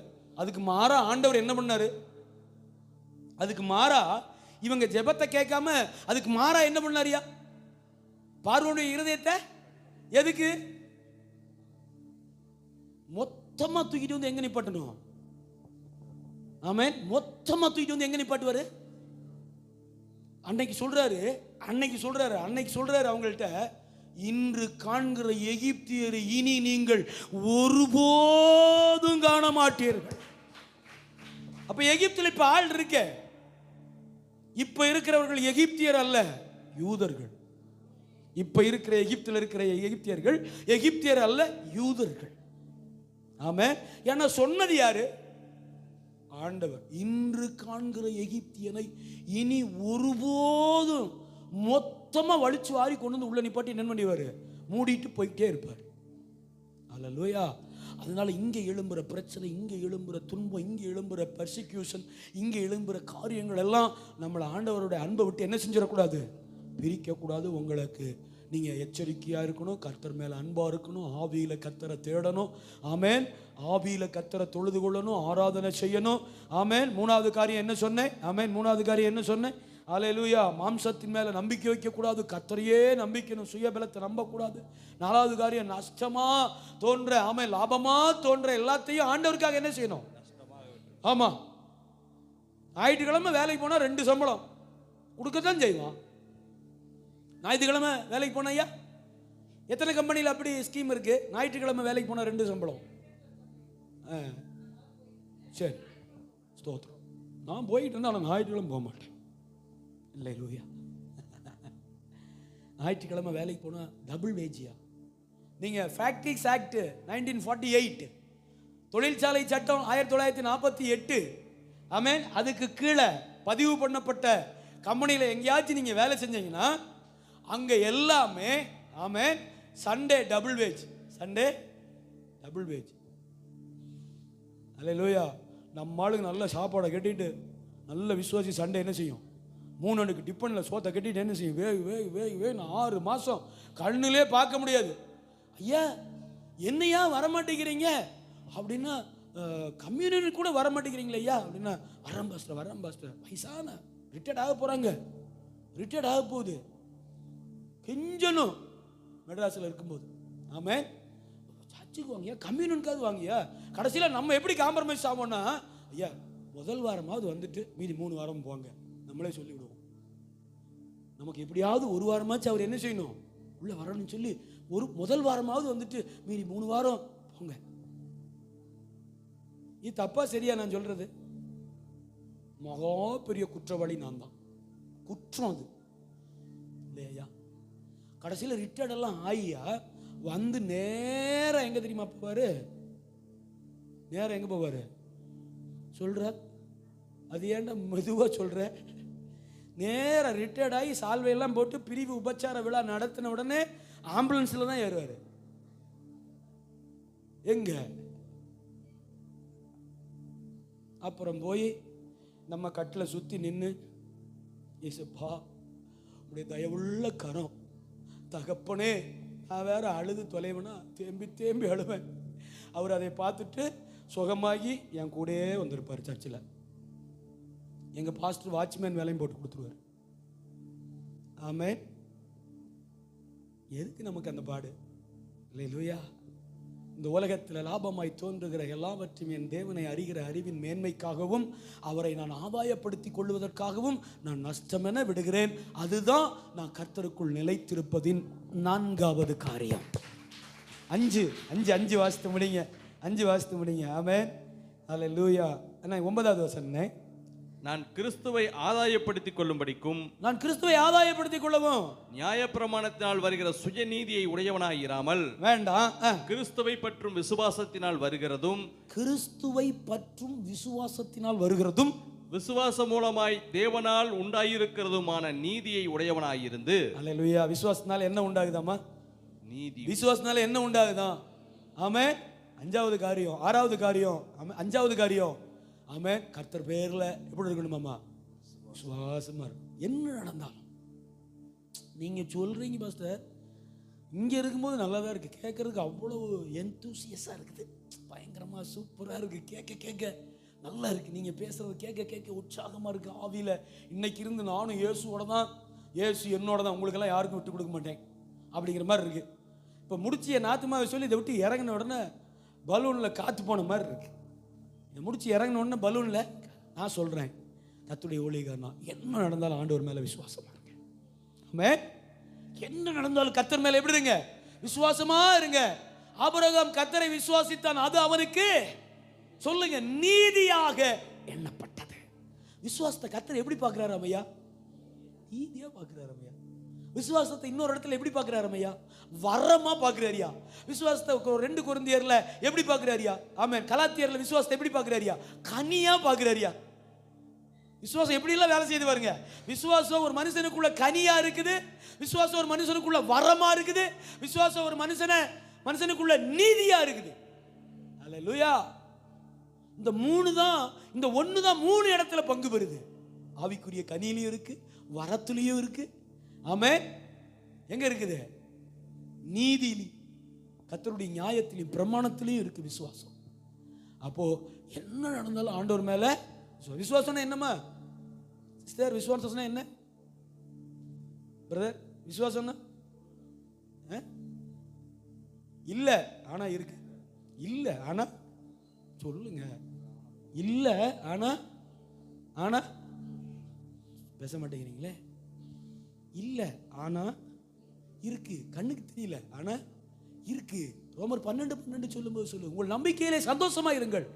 அதுக்கு மாறா ஆண்டவர் என்ன பண்ணாரு? அதுக்கு மாறா இவங்க ஜெபத்தை கேட்காம அதுக்கு மாறா என்ன பண்ணாரியா? பார்வோனுடைய இருதயத்தை எதுக்கு மொத்தமா தூக்கிட்டு வந்து எங்க நிப்பாட்டணும்? ஆமென். மொத்தமா தூக்கிட்டு வந்து எங்க நிப்பாட்டுவாரு? அன்னைக்கு சொல்றாரு அவங்கள்ட்ட, இன்று காண்கிற எகிப்தியரை இனி நீங்கள் ஒருபோதும் காண மாட்டீர்கள். அப்ப எகிப்தில் இப்ப ஆள் இருக்க. இப்ப இருக்கிறவர்கள் எகிப்தியர் அல்ல, யூதர்கள். இப்ப இருக்கிற எகிப்தில் இருக்கிற எகிப்தியர்கள் எகிப்தியர் அல்ல, யூதர்கள். ஆமென். ஏன்னா சொன்னது யாரு? ஆண்டவர். இன்று காண்கிற எகிப்தியனை இனி ஒருபோதும் மொத்தமா வலிச்சு வாரி கொண்டு வந்து உள்ள நிப்பாட்டி என்ன பண்ணிவாரு? மூடிட்டு போயிட்டே இருப்பார். அல்லேலூயா. அதனால இங்க எழும்புற பிரச்சனை, இங்க எழும்புற துன்பம், இங்க எழும்புற பெர்சிக்யூஷன், இங்க எழும்புற காரியங்கள் எல்லாம் நம்மளை ஆண்டவருடைய அன்பை விட்டு என்ன செஞ்சிடக்கூடாது? பிரிக்க கூடாது. உங்களுக்கு நீங்க எச்சரிக்கையா இருக்கணும், கர்த்தர் மேல அன்பா இருக்கணும், ஆவியில கர்த்தரை தேடணும். ஆமென். ஆவியில கர்த்தரை தொழுது கொள்ளணும், ஆராதனை செய்யணும். ஆமென். மூணாவது காரியம் என்ன சொன்னேன்? ஆமென். மூணாவது காரியம் என்ன சொன்னேன்? அல்லேலூயா. மாம்சத்தின் மேல நம்பிக்கை வைக்க கூடாது, கர்த்தரையே நம்பிக்கணும், சுயபலத்தை நம்ப கூடாது. நாலாவது காரியம், நஷ்டமா தோன்ற, ஆமென், லாபமா தோன்ற எல்லாத்தையும் ஆண்டவருக்காக என்ன செய்யணும்? ஆமா. ஞாயிற்றுக்கிழமை வேலைக்கு போனா 2 சம்பளம் கொடுக்கத்தான் செய்வான். ஞாயிற்றுக்கிழமை வேலைக்கு போனா ஐயா, எத்தனை கம்பெனியில் அப்படி ஸ்கீம் இருக்கு? ஞாயிற்றுக்கிழமை வேலைக்கு போனா 2 சம்பளம். சரி, ஸ்தோத்திரம். நான் போயிட்டு இருந்தா ஞாயிற்றுக்கிழமை போக மாட்டேன். இல்லை லூயா. ஞாயிற்றுக்கிழமை வேலைக்கு போனா டபுள் வேஜியா? நீங்க ஃபேக்ட்ரிஸ் ஆக்ட் 1948, தொழிற்சாலை சட்டம் 1948, ஆமென், அதுக்கு கீழே பதிவு பண்ணப்பட்ட கம்பெனியில் எங்கேயாச்சும் நீங்க வேலை செஞ்சீங்கன்னா அங்க எல்லாமே, amen, Sunday double wage. Sunday double wage. Hallelujah. நம்ம ஆளுங்க நல்ல சாப்பாடை கட்டிட்டு, நல்ல விசுவாசி சண்டே என்ன செய்யும்? 3 அடுக்கு டிப்பனில் சோத்தை கட்டிட்டு என்ன செய்யும்? வேகு 6 மாதம் கண்ணிலே பார்க்க முடியாது. ஐயா என்னையா வரமாட்டேங்கிறீங்க அப்படின்னா, கம்யூனிட்டி கூட வர மாட்டேங்கிறீங்களே ஐயா அப்படின்னா, வரம் பாஸ்டர் வயசான ரிட்டையர்ட் ஆக போகிறாங்க, ரிட்டையர்ட் ஆக போகுது, கெஞ்சனும் மெட்ராஸில் இருக்கும்போது. ஆமென். சர்ச்சுக்கு வாங்கய்யா, கம்யூனியனுக்காவது வாங்கய்யா. கடைசியில் நம்ம எப்படி காம்ப்ரமைஸ் ஆகும்னா, ஐயா முதல் வாரமாவது வந்துட்டு மீதி 3 வாரம் போங்க, நம்மளே சொல்லிவிடுவோம். நமக்கு எப்படியாவது ஒரு வாரமாச்சு அவர் என்ன செய்யணும்? உள்ள வரணும்னு சொல்லி முதல் வாரமாவது வந்துட்டு மீதி 3 வாரம் போங்க. இது தப்பா சரியா நான் சொல்றது? மகா பெரிய குற்றவாளி நான் தான். குற்றம் அது இல்லையா? கடைசியில் ரிட்டையர்ட் எல்லாம் ஆகியா வந்து நேரம் எங்க தெரியுமா போவாரு? நேரம் எங்க போவாரு சொல்ற? அது ஏன்டா மெதுவா சொல்ற? நேரம் ரிட்டையர்ட் ஆகி சால்வையெல்லாம் போட்டு பிரிவு உபச்சார விழா நடத்தின உடனே ஆம்புலன்ஸ்ல தான் ஏறுவாரு. எங்க அப்புறம் போய் நம்ம கட்டில் சுத்தி நின்று, இயேசுப்பா உடைய தயவுள்ள கரம், தகப்பனே, நான் வேற அழுது தொலைவனா, தேம்பி அழுவேன். அவர் அதை பார்த்துட்டு சுகமாகி என் கூடயே வந்திருப்பார். சர்ச்சில் எங்கள் பாஸ்டர் வாட்ச்மேன் வேலையும் போட்டு கொடுத்துருவார். ஆமென். எதுக்கு நமக்கு அந்த பாடு? அல்லேலூயா. இந்த உலகத்தில் லாபமாய் தோன்றுகிற எல்லாவற்றையும் என் தேவனை அறிகிற அறிவின் மேன்மைக்காகவும் அவரை நான் ஆதாயப்படுத்திக் கொள்வதற்காகவும் நான் நஷ்டமென விடுகிறேன். அதுதான் நான் கர்த்தருக்குள் நிலைத்திருப்பதின் 4வது காரியம். 5 வாசித்து முடிங்க. 5 வாசித்து முடிங்க. ஆமென். ஹல்லேலூயா. அண்ணா 9வது வசனம்னே. நான் கிறிஸ்துவை ஆதாயப்படுத்திக் கொள்ளும்படிக்கும் நான் கிறிஸ்துவை ஆதாயப்படுத்திக் கொள்ளவும் நியாயப்பிரமாணத்தினால் வருகிற சுயநீதியை உடையவனாயிராமல் வேண்டாம். கிறிஸ்துவை பற்றும் விசுவாசத்தினால் வருகிறதும் கிறிஸ்துவை பற்றும் விசுவாசத்தினால் வருகிறதும் விசுவாசம் மூலமாய் தேவனால் உண்டாயிருக்கிறதுமான நீதியை உடையவனாயிருந்து. அல்லேலூயா. விசுவாசத்தினால என்ன உண்டாகுதாமா? நீதி. விசுவாசத்தினால என்ன உண்டாகுதான்? ஆமென். 5வது காரியம். 6வது காரியம். ஆமென். 5வது காரியம். ஆமென். கர்த்தர் பேர்ல எப்படி இருக்கணுமாமா? விசுவாசமா இருக்கும். என்ன நடந்தாலும் நீங்க சொல்றீங்க பாஸ்டர், இங்க இருக்கும்போது நல்லா தான் இருக்கு, கேட்கறதுக்கு அவ்வளவு எந்தூசியஸா இருக்குது, பயங்கரமா சூப்பரா இருக்கு, கேட்க கேட்க நல்லா இருக்கு, நீங்க பேசுறது கேட்க கேட்க உற்சாகமா இருக்கு ஆவியில. இன்னைக்கு இருந்து நானும் இயேசுவோட தான், இயேசு என்னோட தான், உங்களுக்கெல்லாம் யாருக்கும் விட்டு கொடுக்க மாட்டேன் அப்படிங்கிற மாதிரி இருக்கு. இப்போ முடிச்சு என் நாத்துமாவை சொல்லி இதை விட்டு இறங்கின உடனே பலூனில் காற்று போன மாதிரி இருக்கு. இதை முடிச்சு இறங்கின உடனே பலூனில் நான் சொல்கிறேன், கர்த்தருடைய ஊழியக்காரனா என்ன நடந்தாலும் ஆண்டவர் மேலே விசுவாசமா இருங்க. ஆமென். என்ன நடந்தாலும் கர்த்தர் மேலே எப்படி இருங்க? விசுவாசமா இருங்க. ஆபிரகாம் கர்த்தரை விசுவாசித்தான், அது அவனுக்கு சொல்லுங்க நீதியாக எண்ணப்பட்டது. விசுவாசத்தை கர்த்தர் எப்படி பார்க்கிறாரு ஐயா? நீதியா பார்க்கிறாரு ஐயா. விசுவாசத்தை இன்னொரு இடத்துல எப்படி பார்க்கிறாரு ஐயா? வரமா பார்க்கிறாரியா. விசுவாசத்தை 2 கொரிந்தியர்ல எப்படி பார்க்கிறாரியா? ஆமென். கலாத்தியர்ல விசுவாசத்தை எப்படி பார்க்கிறாரியா? கனியா பார்க்கிறாரியா. விசுவாசம் எப்படி எல்லாம் வேலை செய்து பாருங்க. விசுவாசம் ஒரு மனுஷனுக்குள்ள கனியா இருக்குது, விசுவாசம் ஒரு மனுஷனுக்குள்ள வரமா இருக்குது, விசுவாசம் ஒரு மனுஷனுக்குள்ள நீதியா இருக்குது. அல்லேலூயா. இந்த 3 தான், இந்த 1 தான் 3 இடத்துல பங்கு பெறுது. ஆவிக்குரிய கனியிலையும் இருக்கு, வரத்துலையும் இருக்கு. ஆமென். எங்க இருக்குது? நீதியிலும் கர்த்தருடைய நியாயத்திலையும் பிரமாணத்திலையும் இருக்கு விசுவாசம். அப்போ என்ன நடந்தாலும் ஆண்டவர் மேல விசுவாசம்னா என்னமா சிஸ்டர்? விசுவாசம்னா என்ன பிரதர்? விசுவாசம்னா இல்ல ஆனா இருக்கு, இல்ல ஆனா சொல்லுங்க, இல்ல ஆனா ஆனா பேச மாட்டேங்கிறீங்களே. இல்ல ஆனா இருக்கு, கண்ணுக்கு தெரியல ஆனா இருக்கு. ரோமர் 12:12 சொல்லும்போது சொல்லு, உங்கள் நம்பிக்கையிலே சந்தோஷமா இருங்கள்.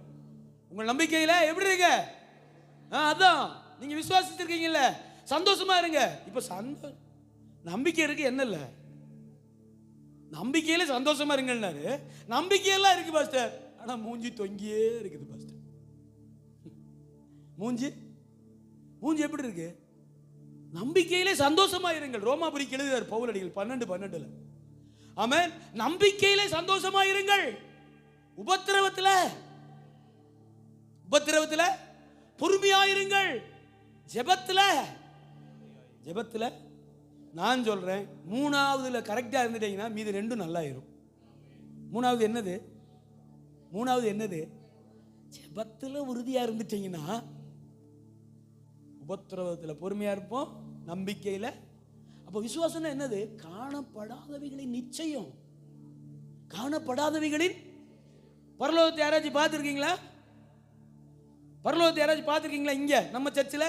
உங்கள் நம்பிக்கையில எப்படி இருங்க? அதான் நீங்க விசுவாசிச்சிருக்கீங்கல்ல, சந்தோஷமா இருங்க. இப்ப நம்பிக்கை இருக்கு, என்ன இல்ல? நம்பிக்கையில சந்தோஷமா இருங்கன்னாரு. நம்பிக்கையெல்லாம் இருக்கு பாஸ்டர், ஆனா மூஞ்சி தொங்கியே இருக்குது பாஸ்டர். மூஞ்சி எப்படி இருக்கு? நம்பிக்கையிலே சந்தோஷமா இருங்கள். ரோமாபுரிக்கு எழுதுகிறார் பவுலடிகள் 12:12. ஆமென். நம்பிக்கையிலே சந்தோஷமா இருங்கள். உபத்திரவத்துல பொறுமையா இருங்கள். ஜெபத்துல நான் சொல்றேன், 3வதுல கரெக்டா இருந்துட்டீங்கன்னா மீது 2 நல்லா இருக்கும். 3வது என்னது? ஜெபத்துல உறுதியா இருந்துட்டீங்கன்னா உபத்திரவத்துல பொறுமையா இருப்போம், நம்பிக்கையில. அப்ப விசுவாசம்னா என்னது? காணப்படாதவைகளின் நிச்சயம். காணப்படாதவைகளின் பரலோகத்தை யாராச்சும் பார்த்துருக்கீங்களா? பரலோகத்தை யாராச்சும் பார்த்துருக்கீங்களா? இங்க நம்ம சர்ச்சில்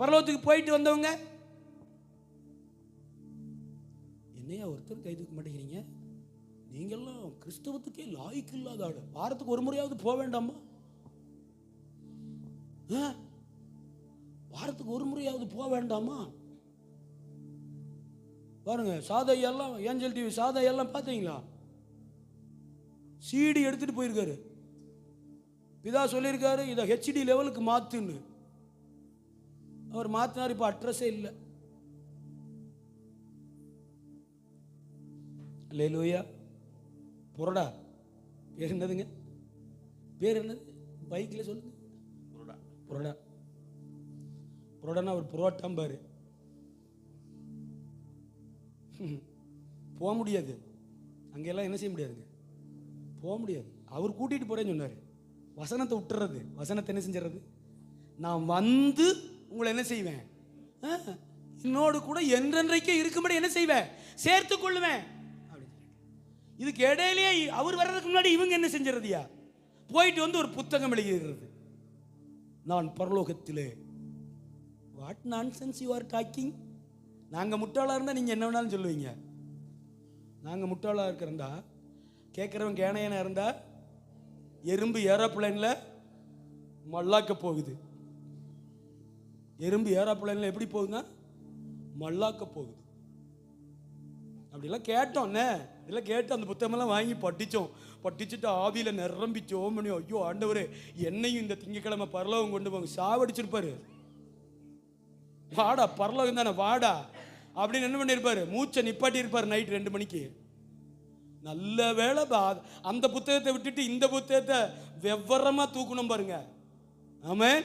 பரலோகத்துக்கு போயிட்டு வந்தவங்க என்னையா ஒருத்தர் கை தூக்க மாட்டேங்கிறீங்க? நீங்கெல்லாம் கிறிஸ்தவத்துக்கே லாய்க்கு இல்லாத ஆடு. வாரத்துக்கு ஒரு முறையாவது போக வேண்டாமா? வாரத்துக்கு ஒரு முறையாவது போக வேண்டாமா? பாருங்க, சாதையெல்லாம் ஏஞ்சல் டிவி சாதையெல்லாம் பார்த்தீங்களா? சிடி எடுத்துட்டு போயிருக்காரு. பிதா சொல்லியிருக்காரு இதை ஹெச்டி லெவலுக்கு மாத்துன்னு. அவர் மாத்தினார், இப்ப அட்ரஸே இல்லை. அல்லேலூயா. புரோடா பேர் என்னதுங்க? பேர் என்னது? பைக்கில் சொல்லுங்க. புரோடானா ஒரு புரோட்டாம் பாரு. போக முடியாது அங்கெல்லாம், என்ன செய்ய முடியாதுங்க, போக முடியாது. அவர் கூட்டிட்டு போறேன்னு சொன்னார். வசனத்தை விட்டுறது, வசனத்தை என்ன செஞ்சிடறது? நான் வந்து உங்களை என்ன செய்வேன்? என்னோடு கூட என்றென்றைக்கே இருக்கும்படி என்ன செய்வேன்? சேர்த்து கொள்ளுவேன். இதுக்கு இடையிலேயே அவர் வர்றதுக்கு முன்னாடி இவங்க என்ன செஞ்சிடறதியா? போயிட்டு வந்து ஒரு புத்தகம் எழுதிடுறது. நான் பரலோகத்திலே. What nonsense you are talking? நாங்கள் முட்டாளாக இருந்தால் நீங்கள் என்ன வேணாலும் சொல்லுவீங்க. நாங்கள் முட்டாளாக இருக்கிறந்தா, கேட்குறவன் கேனையனாக இருந்தால் எறும்பு ஏரோப்ளேன்ல மல்லாக்க போகுது. எறும்பு ஏரோப்ளேன்ல எப்படி போகுதுன்னா மல்லாக்க போகுது. அப்படிலாம் கேட்டோன்னே, இதெல்லாம் கேட்டு அந்த புத்தகமெல்லாம் வாங்கி படிச்சுட்டு ஆவியில் நிரம்பிச்சோம் பண்ணி, ஐயோ ஆண்டவரே என்னையும் இந்த திங்கக்கிழமை பரலோகம் கொண்டு போங்க, சாவடிச்சிருப்பாரு. வாடா பரலோகம் தானே வாடா அப்படின்னு என்ன பண்ணியிருப்பாரு, மூச்சை நிப்பாட்டி இருப்பார் நைட் 2 மணிக்கு. நல்ல வேலை அந்த புத்தகத்தை விட்டுட்டு இந்த புத்தகத்தை வெவ்வரமா தூக்கணும் பாருங்க. ஆமென்.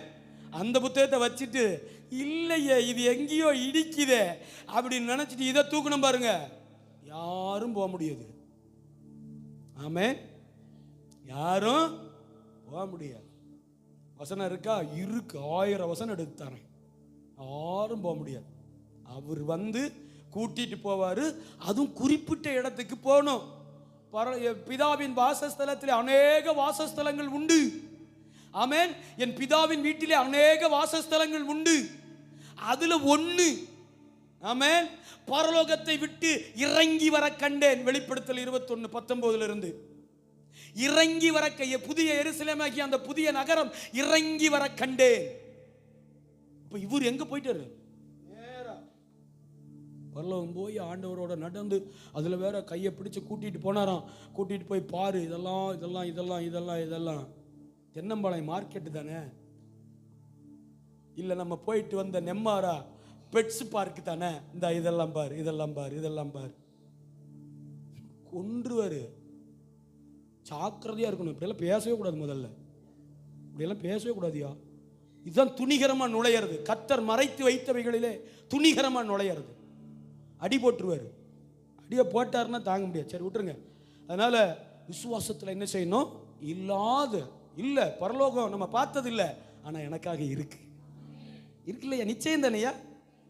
அந்த புத்தகத்தை வச்சுட்டு இல்லையே இது எங்கேயோ இடிக்குதே அப்படின்னு நினைச்சிட்டு இதை தூக்கணும் பாருங்க, யாரும் போக முடியாது. ஆமென். யாரும் போக முடியாது. வசனம் இருக்கா? இருக்கு. 1000 வசனம் எடுத்து தரேன். யாரும் போக முடியாது. அவர் வந்து கூட்டிட்டு போவாரு. அதுவும் குறிப்பிட்ட இடத்துக்கு போகணும். பிதாவின் வாசஸ்தலத்திலே அநேக வாசஸ்தலங்கள் உண்டு. ஆமென். என் பிதாவின் வீட்டிலே அநேக வாசஸ்தலங்கள் உண்டு. அதுல ஒண்ணு, ஆமென், பரலோகத்தை விட்டு இறங்கி வர கண்டேன். வெளிப்படுத்தல் 21:19 இருந்து இறங்கி வர, புதிய எருசலேமாகிய அந்த புதிய நகரம் இறங்கி வர கண்டேன். இப்ப இவர் எங்க போயிட்டாரு? பரலோகம் போய் ஆண்டவரோட நடந்து அதில் வேற கையை பிடிச்சு கூட்டிகிட்டு போனாராம். கூட்டிகிட்டு போய் பாரு, இதெல்லாம் தென்னம்பாளையம் மார்க்கெட்டு தானே, இல்லை நம்ம போயிட்டு வந்த நெம்மாரா பெட்ஸ் பார்க்கு தானே, இந்த இதெல்லாம் பார் கொன்றுவாரு. ஜாக்கிரதையாக இருக்கணும். இப்படியெல்லாம் பேசவே கூடாது. முதல்ல இப்படியெல்லாம் பேசவே கூடாதியா. இதுதான் துணிகரமாக நுழையிறது. கர்த்தர் மறைத்து வைத்தவைகளிலே துணிகரமாக நுழையிறது. அடி போட்டுருவார். அடியை போட்டாருன்னா தாங்க முடியாது. சரி விட்டுருங்க. அதனால விசுவாசத்தில் என்ன செய்யணும்? இல்லை பரலோகம் நம்ம பார்த்தது இல்லை, ஆனால் எனக்காக இருக்கு இல்லையா? நிச்சயம் தானையா?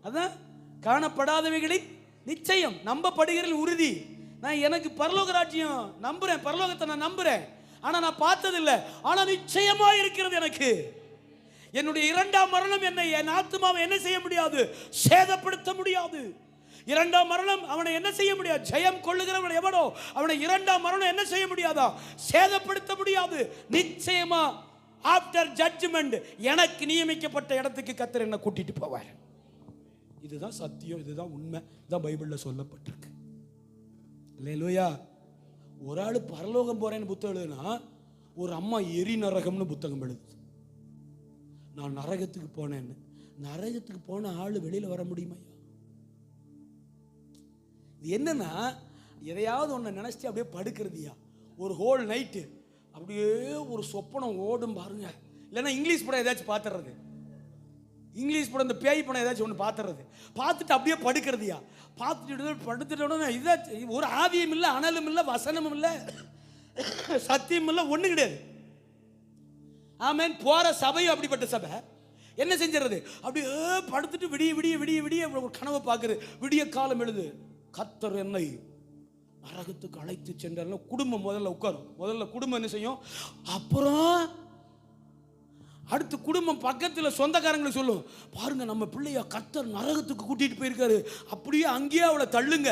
அதான் காணப்படாதவைகளில் நிச்சயம், நம்பப்படுகிற உறுதி. நான் எனக்கு பரலோக ராஜ்யம் நம்புறேன், பரலோகத்தை நான் நம்புறேன், ஆனால் நான் பார்த்தது இல்லை, ஆனால் நிச்சயமா இருக்கிறது எனக்கு. என்னுடைய 2ஆம் மரணம் என்னை, என் ஆத்துமாவை என்ன செய்ய முடியாது? சேதப்படுத்த முடியாது. 2ஆம் மரணம் அவனை என்ன செய்ய முடியாது? ஜெயம் கொள்ளுகிறவன் எவனோ அவனை 2ஆம் மரணம் என்ன செய்ய முடியாதா? சேதப்படுத்த முடியாது. நிச்சயமா ஆஃப்டர் ஜட்ஜ்மெண்ட் எனக்கு நியமிக்கப்பட்ட இடத்துக்கு கர்த்தர் என்ன கூட்டிட்டு போவார். இதுதான் சத்தியம், இதுதான் உண்மை, இதுதான் பைபிள்ல சொல்லப்பட்டிருக்கு. அல்லேலூயா. ஒரு ஆள் பரலோகம் போறேன்னு புத்தகம் எழுதுனா, ஒரு அம்மா எரி நரகம்னு புத்தகம் எழுது. நான் நரகத்துக்கு போனேன்னு. நரகத்துக்கு போன ஆள் வெளியில வர முடியுமா? இது என்னன்னா, எதையாவது ஒன்று நினைச்சிட்டு அப்படியே படுக்கிறதுயா. ஒரு ஹோல் நைட்டு அப்படியே ஒரு சொப்பனம் ஓடும் பாருங்க. இல்லைன்னா இங்கிலீஷ் படம் ஏதாச்சும் பார்த்துறது, இங்கிலீஷ் படம் இந்த பேய் படம் ஏதாச்சும் ஒன்று பார்த்துறது, பார்த்துட்டு அப்படியே படுக்கிறதுயா. படுத்துட்டு இதை ஒரு ஆவியும் இல்லை, அனலும் இல்லை, வசனமும் இல்லை, சத்தியம் இல்லை, ஒன்றும் கிடையாது. ஆமென். போற சபையும் அப்படிப்பட்ட சபை. என்ன செஞ்சிடறது? அப்படியே படுத்துட்டு விடிய விடிய விடிய விடிய ஒரு கனவை பார்க்குறது. விடிய காலம் எழுது, கர்த்தர் என்னை நரகத்துக்கு அழைத்து சென்றார். குடும்பம் முதல்ல உட்காரும். முதல்ல குடும்பம் என்ன செய்யும்? அப்புறம் அடுத்து குடும்பம் பக்கத்தில் சொந்தக்காரங்களுக்கு சொல்லும், பாருங்க நம்ம பிள்ளைய கர்த்தர் நரகத்துக்கு கூட்டிட்டு போயிருக்காரு, அப்படியே அங்கேயே அவளை தள்ளுங்க,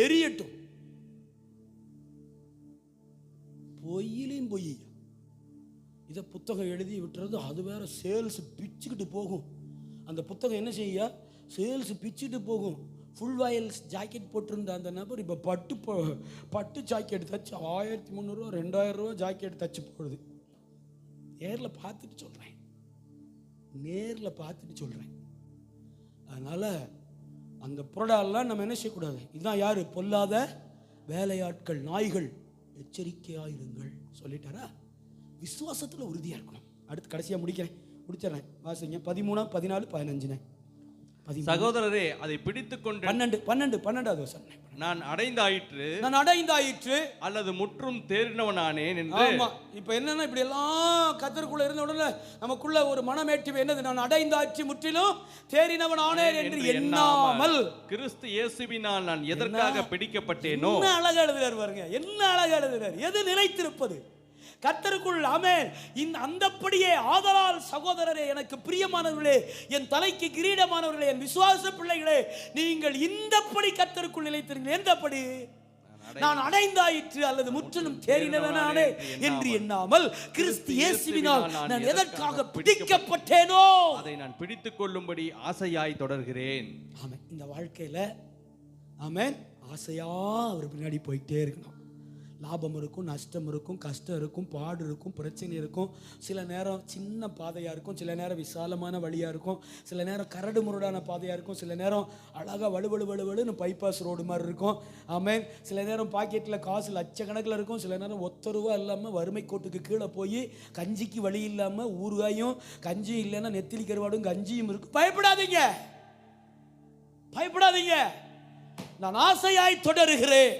எரியட்டும். பொய்யிலையும் பொய். இதை புத்தகம் எழுதி விட்டுறது, அது வேற சேல்ஸ் பிச்சுக்கிட்டு போகும். அந்த புத்தகம் என்ன செய்ய? சேல்ஸ் பிச்சுட்டு போகும். ஃபுல் வாயல்ஸ் ஜாக்கெட் போட்டிருந்த அந்த நபர் இப்போ பட்டு ஜாக்கெட் தச்சு 1300 2000 ஜாக்கெட் தச்சு போடுது. நேரில் பார்த்துட்டு சொல்கிறேன். அதனால் அந்த புரடாலாம் நம்ம என்ன செய்யக்கூடாது. இதுதான் யார்? பொல்லாத வேலையாட்கள், நாய்கள், எச்சரிக்கையாயிருங்கள் சொல்லிட்டாரா? விசுவாசத்தில் உறுதியாக இருக்கணும். அடுத்து கடைசியாக முடிச்சிடறேன். வாசிங்க 13, 14, 15. சகோதரரே, அதை பிடித்துக் கொண்டு 12வது வசனம். நான் அடைந்தாயிற்று அல்லது முற்றும் தேறினவனானேன் என்று. ஆமா. இப்ப என்னன்னா, இப்படி எல்லாம் கர்த்தருக்குள்ள இருந்த உடனே நமக்குள்ள ஒரு மனமேற்றுமை என்னது? நான் அடைந்தாயிற்று, முற்றிலும் தேறினவனானேன் என்று எண்ணாமல் கிறிஸ்து இயேசுவினால் நான் எதற்காக பிடிக்கப்பட்டேனோ. என்ன அழகா எழுதுறார் பாருங்க, என்ன அழகா எழுதுறார். எது நிலைத்திருப்பது? கர்த்தருக்குள். ஆமென். அந்தப்படியே ஆதலால் சகோதரரே, எனக்கு பிரியமானவர்களே, என் தலைக்கு கிரீடமானவர்களே, என் விசுவாச பிள்ளைகளே, நீங்கள் இந்தப்படி கர்த்தருக்குள் நிலைத்திருங்கள். எந்தப்படி? நான் அடைந்தாயிற்று அல்லது முற்றிலும் தேறினவனானே என்று எண்ணாமல் கிறிஸ்து இயேசுவினால் நான் எதற்காக பிடிக்கப்பட்டேனோ அதை நான் பிடித்துக் கொள்ளும்படி ஆசையாய் தொடர்கிறேன். ஆமென். இந்த வாழ்க்கையில ஆமென் ஆசையா அவர் பின்னாடி போயிட்டே இருக்கணும். லாபம் இருக்கும், நஷ்டம் இருக்கும், கஷ்டம் இருக்கும், பாடு இருக்கும், பிரச்சனை இருக்கும். சில நேரம் சின்ன பாதையாக இருக்கும், சில நேரம் விசாலமான வழியாக இருக்கும், சில நேரம் கரடு முரடான பாதையாக இருக்கும், சில நேரம் அழகாக வலுவலுன்னு பைபாஸ் ரோடு மாதிரி இருக்கும். ஆமென். சில நேரம் பாக்கெட்டில் காசு லட்சக்கணக்கில் இருக்கும், சில நேரம் ஒத்த ரூபா இல்லாமல் வறுமை கோட்டுக்கு கீழே போய் கஞ்சிக்கு வழி இல்லாமல் ஊறுகாயும் கஞ்சியும் இல்லைன்னா நெத்திலி கருவாடும் கஞ்சியும் இருக்கும். பயப்படாதீங்க, பயப்படாதீங்க. நான் ஆசையாய் தொடருகிறேன்.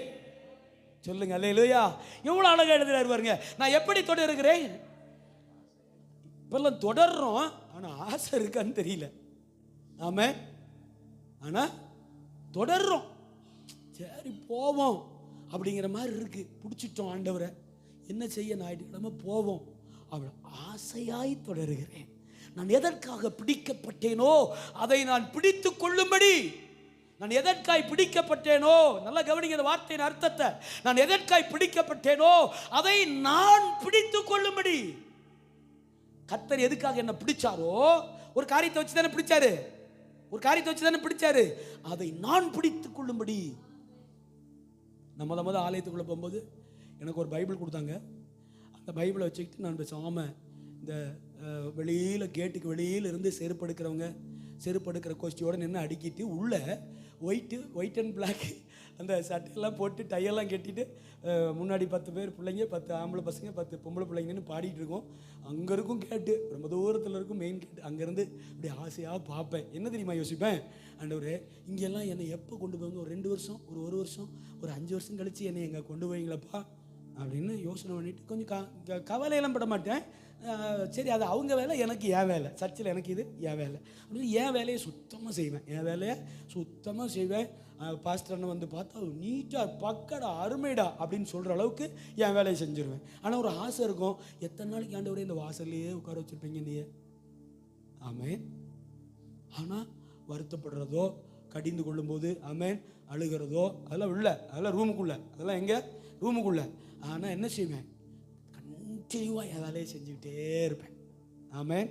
சொல்லுங்க அல்லேலூயா. எவ்வளவு அழகா எழுதுறாரு பாருங்க. நான் எப்படி தொடருகிறேன்? இப்பெல்லாம் தொடர்றோம், ஆனா ஆசை இருக்கான்னு தெரியல. ஆமே, ஆனா தொடர்றோம், சரி போவோம் அப்படிங்கிற மாதிரி இருக்கு. பிடிச்சிட்டோம் ஆண்டவரை, என்ன செய்ய ஞாயிற்றுக்கிழமை போவோம். அவள் ஆசையாய் தொடருகிறேன். நான் எதற்காக பிடிக்கப்பட்டேனோ அதை நான் பிடித்து கொள்ளும்படி. நான் எதற்காய் பிடிக்கப்பட்டேனோ, நல்லா கவனிங்க இந்த வார்த்தையின் அர்த்தத்தை. நான் எதற்காய் பிடிக்கப்பட்டேனோ அதை நான் பிடித்து கொள்ளும்படி. கர்த்தர் எதுக்காக என்ன பிடிச்சாரோ, ஒரு காரியத்தை வச்சு தானே பிடிச்சாரு, ஒரு காரியத்தை வச்சு தானே பிடிச்சாரு, அதை நான் பிடித்து கொள்ளும்படி. நான் முத ஆலயத்துக்குள்ள போகும்போது எனக்கு ஒரு பைபிள் கொடுத்தாங்க. அந்த பைபிளை வச்சுக்கிட்டு நான் பேசாம இந்த வெளியில் கேட்டுக்கு வெளியில் இருந்து செருப்பு எடுக்கிறவங்க செருப்பு எடுக்கிற கோஷ்டியோடு நின்று அடிக்கிட்டு உள்ள ஒயிட் அண்ட் பிளாக் அந்த சட்டையெல்லாம் போட்டு டையெல்லாம் கட்டிட்டு முன்னாடி 10 பேர் பிள்ளைங்க, 10 ஆம்பளை பசங்க, 10 பொம்பளை பிள்ளைங்கன்னு பாடிட்டு இருக்கோம். அங்கே இருக்கும் கேட்டு, ரொம்ப தூரத்தில் இருக்கும் மெயின் கேட்டு. அங்கேருந்து இப்படி ஆசையாக பார்ப்பேன். என்ன தெரியுமா யோசிப்பேன், ஆண்டவரே இங்கெல்லாம் என்னை எப்போ கொண்டு போய் ஒரு 2 வருஷம், ஒரு வருஷம், ஒரு 5 வருஷம் கழித்து என்னை எங்கே கொண்டு போவீங்களப்பா அப்படின்னு யோசனை பண்ணிவிட்டு கொஞ்சம் கவலையெல்லாம் பட மாட்டேன். சரி, அது அவங்க வேலை, எனக்கு என் வேலை. சர்ச்சில் எனக்கு இது என் வேலை அப்படின்னு என் வேலையை சுத்தமாக செய்வேன். என் வேலையை சுத்தமாக செய்வேன். பாஸ்டர் அண்ணன் வந்து பார்த்தா நீட்டாக பக்கடா அருமைடா அப்படின்னு சொல்கிற அளவுக்கு என் வேலையை செஞ்சுருவேன். ஆனால் ஒரு ஆசை இருக்கும், எத்தனை நாளைக்கு ஆண்டவரே இந்த வாசல்லையே உட்கார வச்சுருப்பீங்க நீ. ஆமேன். ஆனால் வருத்தப்படுறதோ, கடிந்து கொள்ளும்போது ஆமேன் அழுகிறதோ அதெல்லாம் உள்ள, அதெல்லாம் ரூமுக்குள்ளே, அதெல்லாம் எங்கே ரூமுக்குள்ளே. ஆனால் என்ன செய்வேன், கண்டினியூவாக என் வேலையை செஞ்சுக்கிட்டே இருப்பேன். ஆமேன்.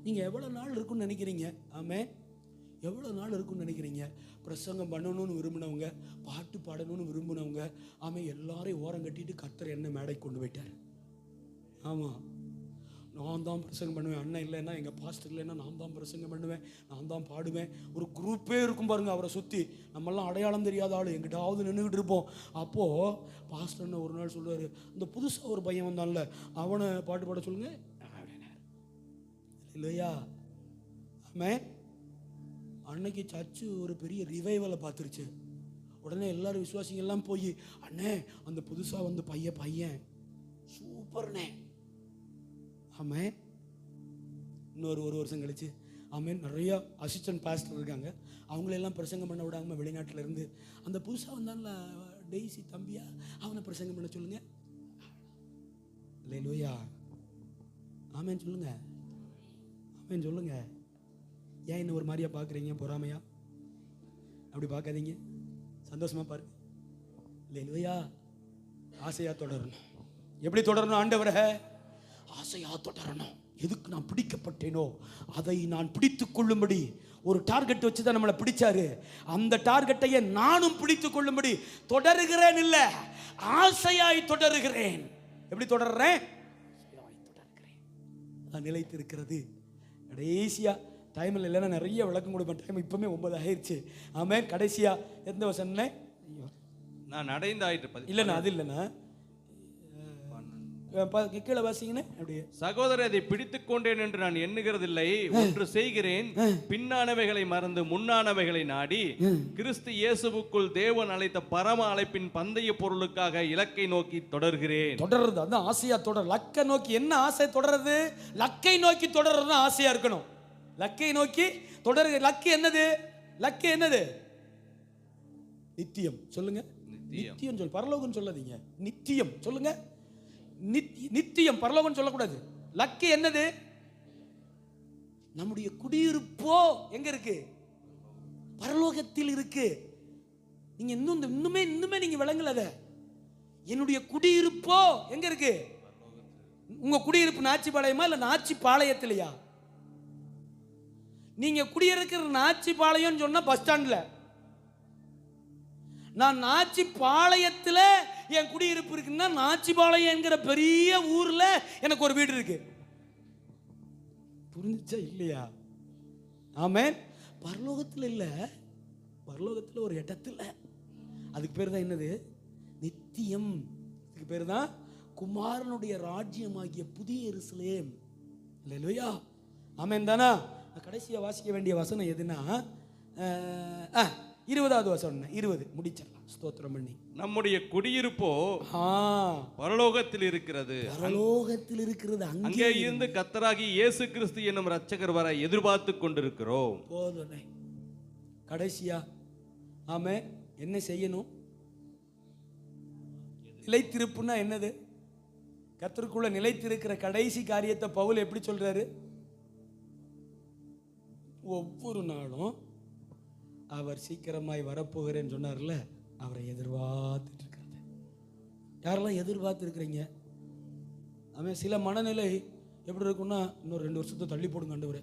நீங்கள் எவ்வளோ நாள் இருக்குன்னு நினைக்கிறீங்க? ஆமேன். எவ்வளோ நாள் இருக்குன்னு நினைக்கிறீங்க? பிரசங்கம் பண்ணணும்னு விரும்பினவங்க, பாட்டு பாடணும்னு விரும்பினவங்க, ஆமாம் எல்லாரையும் ஓரம் கட்டிட்டு கர்த்தர் என்ன மேடை கொண்டு போயிட்டார். ஆமாம், நான் தான் பிரசங்கம் பண்ணுவேன். அண்ணன் இல்லைன்னா, எங்கள் பாஸ்டர் இல்லைன்னா நான் தான் பிரசங்கம் பண்ணுவேன், நான் தான் பாடுவேன். ஒரு குரூப்பே இருக்கும் பாருங்க அவரை சுற்றி. நம்மெல்லாம் அடையாளம் தெரியாத ஆள் எங்கிட்டாவது நின்றுக்கிட்டு இருப்போம். அப்போது பாஸ்டர்னு ஒரு நாள் சொல்லுவார், இந்த புதுசாக ஒரு பையன் வந்தான்ல அவனை பாட்டு பாட சொல்லுங்க இல்லையா. ஆமாம். அன்னைக்கு சர்ச்சு ஒரு பெரிய ரிவைவலை பார்த்துருச்சு. உடனே எல்லாரும் விசுவாசிங்கெல்லாம் போய், அண்ணே அந்த புதுசாக வந்து பையன் சூப்பர்ண்ணே. ஆமாம். இன்னொரு 1 வருஷம் கழிச்சு ஆமாம் நிறையா அசிஸ்டன்ட் பாஸ்டர் இருக்காங்க, அவங்களெல்லாம் பிரசங்கம் பண்ண விடாமல் வெளிநாட்டில் இருந்து அந்த புதுசாக வந்தான்ல டெய்ஸி தம்பியா அவனை பிரசங்கம் பண்ண சொல்லுங்க. அல்லேலூயா. ஆமேன் சொல்லுங்க, ஆமேன் சொல்லுங்க. ஏன் இன்னும் ஒரு மாதிரியா பார்க்குறீங்க, பொறாமையா? அப்படி பார்க்காதீங்க, சந்தோஷமா பாருங்க. அல்லேலூயா. ஆசையா தொடரணும். எப்படி தொடரணும் ஆண்டவரே? ஆசையா தொடரணும். எதுக்கு நான் பிடிக்கப்பட்டேனோ அதை நான் பிடித்து கொள்ளும்படி. ஒரு டார்கெட் வச்சு தான் நம்மளை பிடிச்சாரு. அந்த டார்கெட்டையே நானும் பிடித்து கொள்ளும்படி தொடருகிறேன். இல்லை, ஆசையாய் தொடருகிறேன். எப்படி தொடர்றேன்? நான் நிலைத்து இருக்கிறது. கடைசியா டைமில் இல்லைன்னா நிறைய விளக்கம் கொடுப்பேன். டைம் இப்பவுமே 9 ஆயிடுச்சு. ஆமாம். கடைசியா எந்த வசனம்னே? நான் அடைந்தாயிற்று. இல்லைண்ணா, அது இல்லைண்ணா, கீழே வாசிங்கண்ணே. அப்படியே சகோதரர், அதை பிடித்துக் கொண்டேன் என்று நான் எண்ணுகிறதில்லை, ஒன்று செய்கிறேன், பின்னானவைகளை மறந்து முன்னானவைகளை நாடி கிறிஸ்து இயேசுவுக்குள் தேவன் அழைத்த பரம அழைப்பின் பந்தய பொருளுக்காக இலக்கை நோக்கி தொடர்கிறேன். தொடர்றது அதான் ஆசையா தொடர். லக்கை நோக்கி. என்ன ஆசை தொடர்றது? லக்கை நோக்கி தொடர்றது ஆசையா இருக்கணும். லக்கை நோக்கி தொடர். லக்கு என்னது? லக்கு என்னது? நித்தியம். சொல்லுங்க. நித்தியம் சொல், பரலோகம் சொல்லாதீங்க. நித்தியம் சொல்லுங்க. நித்தியம், பரலோகம் சொல்லக்கூடாது. லக்கு என்னது? நம்முடைய குடியிருப்போ எங்க இருக்கு? பரலோகத்தில் இருக்கு. நீங்க இன்னுமே நீங்க விளங்கல. என்னுடைய குடியிருப்போ எங்க இருக்கு? உங்க குடியிருப்பு நாச்சி பாளையமா இல்ல நாச்சி பாளையத்திலையா? நீங்க குடியிருக்கிற நாச்சி பாளையம் சொன்னா பஸ் ஸ்டாண்ட்ல. நான் நாச்சி பாளையத்தில் என் குடியிருப்பு இருக்குன்னா நாச்சி பாளையம் என்கிற பெரிய ஊர்ல எனக்கு ஒரு வீடு இருக்கு. புரிஞ்சுச்சா இல்லையா? ஆமென். பரலோகத்தில் இல்ல, பரலோகத்தில் ஒரு இடத்துல. அதுக்கு பேர் தான் என்னது? நித்தியம். அதுக்கு பேர் தான் குமாரனுடைய ராஜ்யமாகிய புதிய எருசலேம். அல்லேலூயா. ஆமென் தானா? கடைசியா வாசிக்க வேண்டிய வசனம் எதுனா 20வது வசனம். 20 முடிச்சிடலாம். ஸ்தோத்திரம் பண்ணி. நம்முடைய குடியிருப்போ பரலோகத்தில் இருக்கிறது. பரலோகத்தில் இருக்கிறது. அங்கே இருந்து கர்த்தராகி இயேசு கிறிஸ்து என்னும் இரட்சகர் வர எதிர்பார்த்து கொண்டிருக்கிறோம். போதுமே. கடைசியா ஆமென். என்ன செய்யணும்? நிலைத்திருப்புன்னா என்னது? கர்த்தருக்குள்ள நிலைத்திருக்கிற கடைசி காரியத்தை பவுல் எப்படி சொல்றாரு? ஒவ்வொரு நாளும் அவர் சீக்கிரமாய் வரப்போகிறேன்னு சொன்னார்ல, அவரை எதிர்பார்த்துட்டு இருக்கிறது. யாரெல்லாம் எதிர்பார்த்து இருக்கிறீங்க? அவன் சில மனநிலை எப்படி இருக்குன்னா, இன்னொரு 2 வருஷத்தை தள்ளி போடுங்க ஆண்டவரே.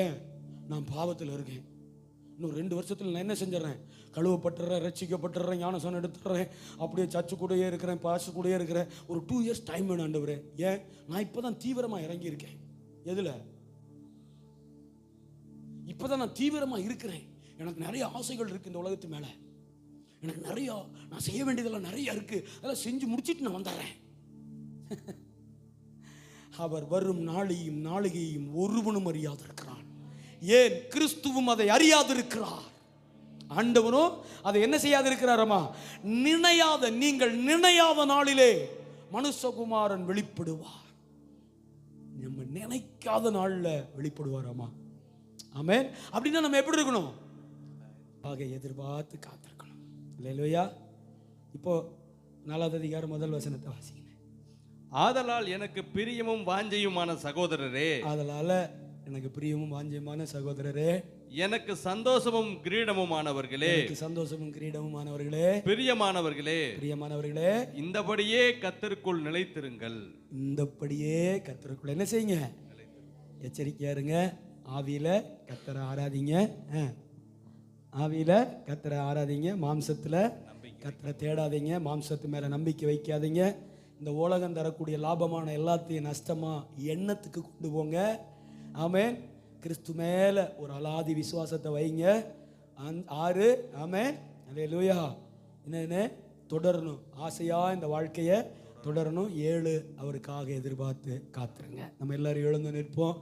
ஏன்? நான் பாவத்தில் இருக்கேன். இன்னும் 2 வருஷத்தில் நான் என்ன செஞ்சிடறேன்? கழுவப்பட்டுறேன், ரட்சிக்கப்பட்டுறேன், ஞானசனம் எடுத்துடுறேன், அப்படியே சர்ச்சு கூடயே இருக்கிறேன், பாசு கூடயே இருக்கிறேன். ஒரு 2 இயர்ஸ் டைம் வேணும் ஆண்டவரே. ஏன்? நான் இப்போ தான் தீவிரமாக இறங்கியிருக்கேன். எதில்? இப்போ தான் நான் தீவிரமாக இருக்கிறேன். எனக்கு நிறைய ஆசைகள் இருக்குது இந்த உலகத்து மேலே. எனக்கு நிறையா நான் செய்ய வேண்டியதெல்லாம் நிறைய இருக்குது. அதெல்லாம் செஞ்சு முடிச்சுட்டு நான் வந்துடுறேன். அவர் வரும் நாளையும் நாளிகையும் ஒருவனும் அறியாதிருக்கிறான். ஏன்? கிறிஸ்துவும் அதை அறியாதிருக்கிறார். ஆண்டவனும் அதை என்ன செய்யாதிருக்கிறாரமா? நினையாத, நீங்கள் நினையாத நாளிலே மனுஷகுமாரன் வெளிப்படுவார். நம்ம நினைக்காத நாளில் வெளிப்படுவாராமா. ஆமென். அப்படின்னா நம்ம எப்படி இருக்கணும்? ஆக எதிர்பார்த்து காத்திருக்கணும். அல்லேலூயா. இப்போ 4வது அதிகாரம் 1 வசனத்தை வாசிங்க. ஆதலால் எனக்கு பிரியமும் வாஞ்சையுமான சகோதரரே, ஆதலால எனக்கு பிரியமும் வாஞ்சையுமான சகோதரரே, எனக்கு சந்தோஷமும் கிரீடமுமானவர்களே, எனக்கு சந்தோஷமும் கிரீடமுமானவர்களே, பிரியமானவர்களே, பிரியமானவர்களே, இந்தபடியே கர்த்தருக்குள் நிலைத்திருங்கள். இந்தபடியே கர்த்தருக்குள் என்ன செய்யுங்க? எச்சரிக்கையா இருங்க. ஆவியில கர்த்தரை ஆராதிங்க. ஆவியில கர்த்தரை ஆராதிங்க. மாம்சத்துல கர்த்தரை தேடாதீங்க. மாம்சத்து மேல நம்பிக்கை வைக்காதீங்க. இந்த உலகம் தரக்கூடிய லாபமான எல்லாத்தையும் நஷ்டமா எண்ணத்துக்கு கொண்டு போங்க. ஆமென். கிறிஸ்து மேல ஒரு அலாதி விசுவாசத்தை வைங்க. 6 ஆமென். அல்லேலூயா. என்ன தொடரணும்? ஆசையா இந்த வாழ்க்கையை தொடரணும். 7 அவருக்காக எதிர்பார்த்து காத்துருங்க. நம்ம எல்லாரும் எழுந்து நிற்போம்.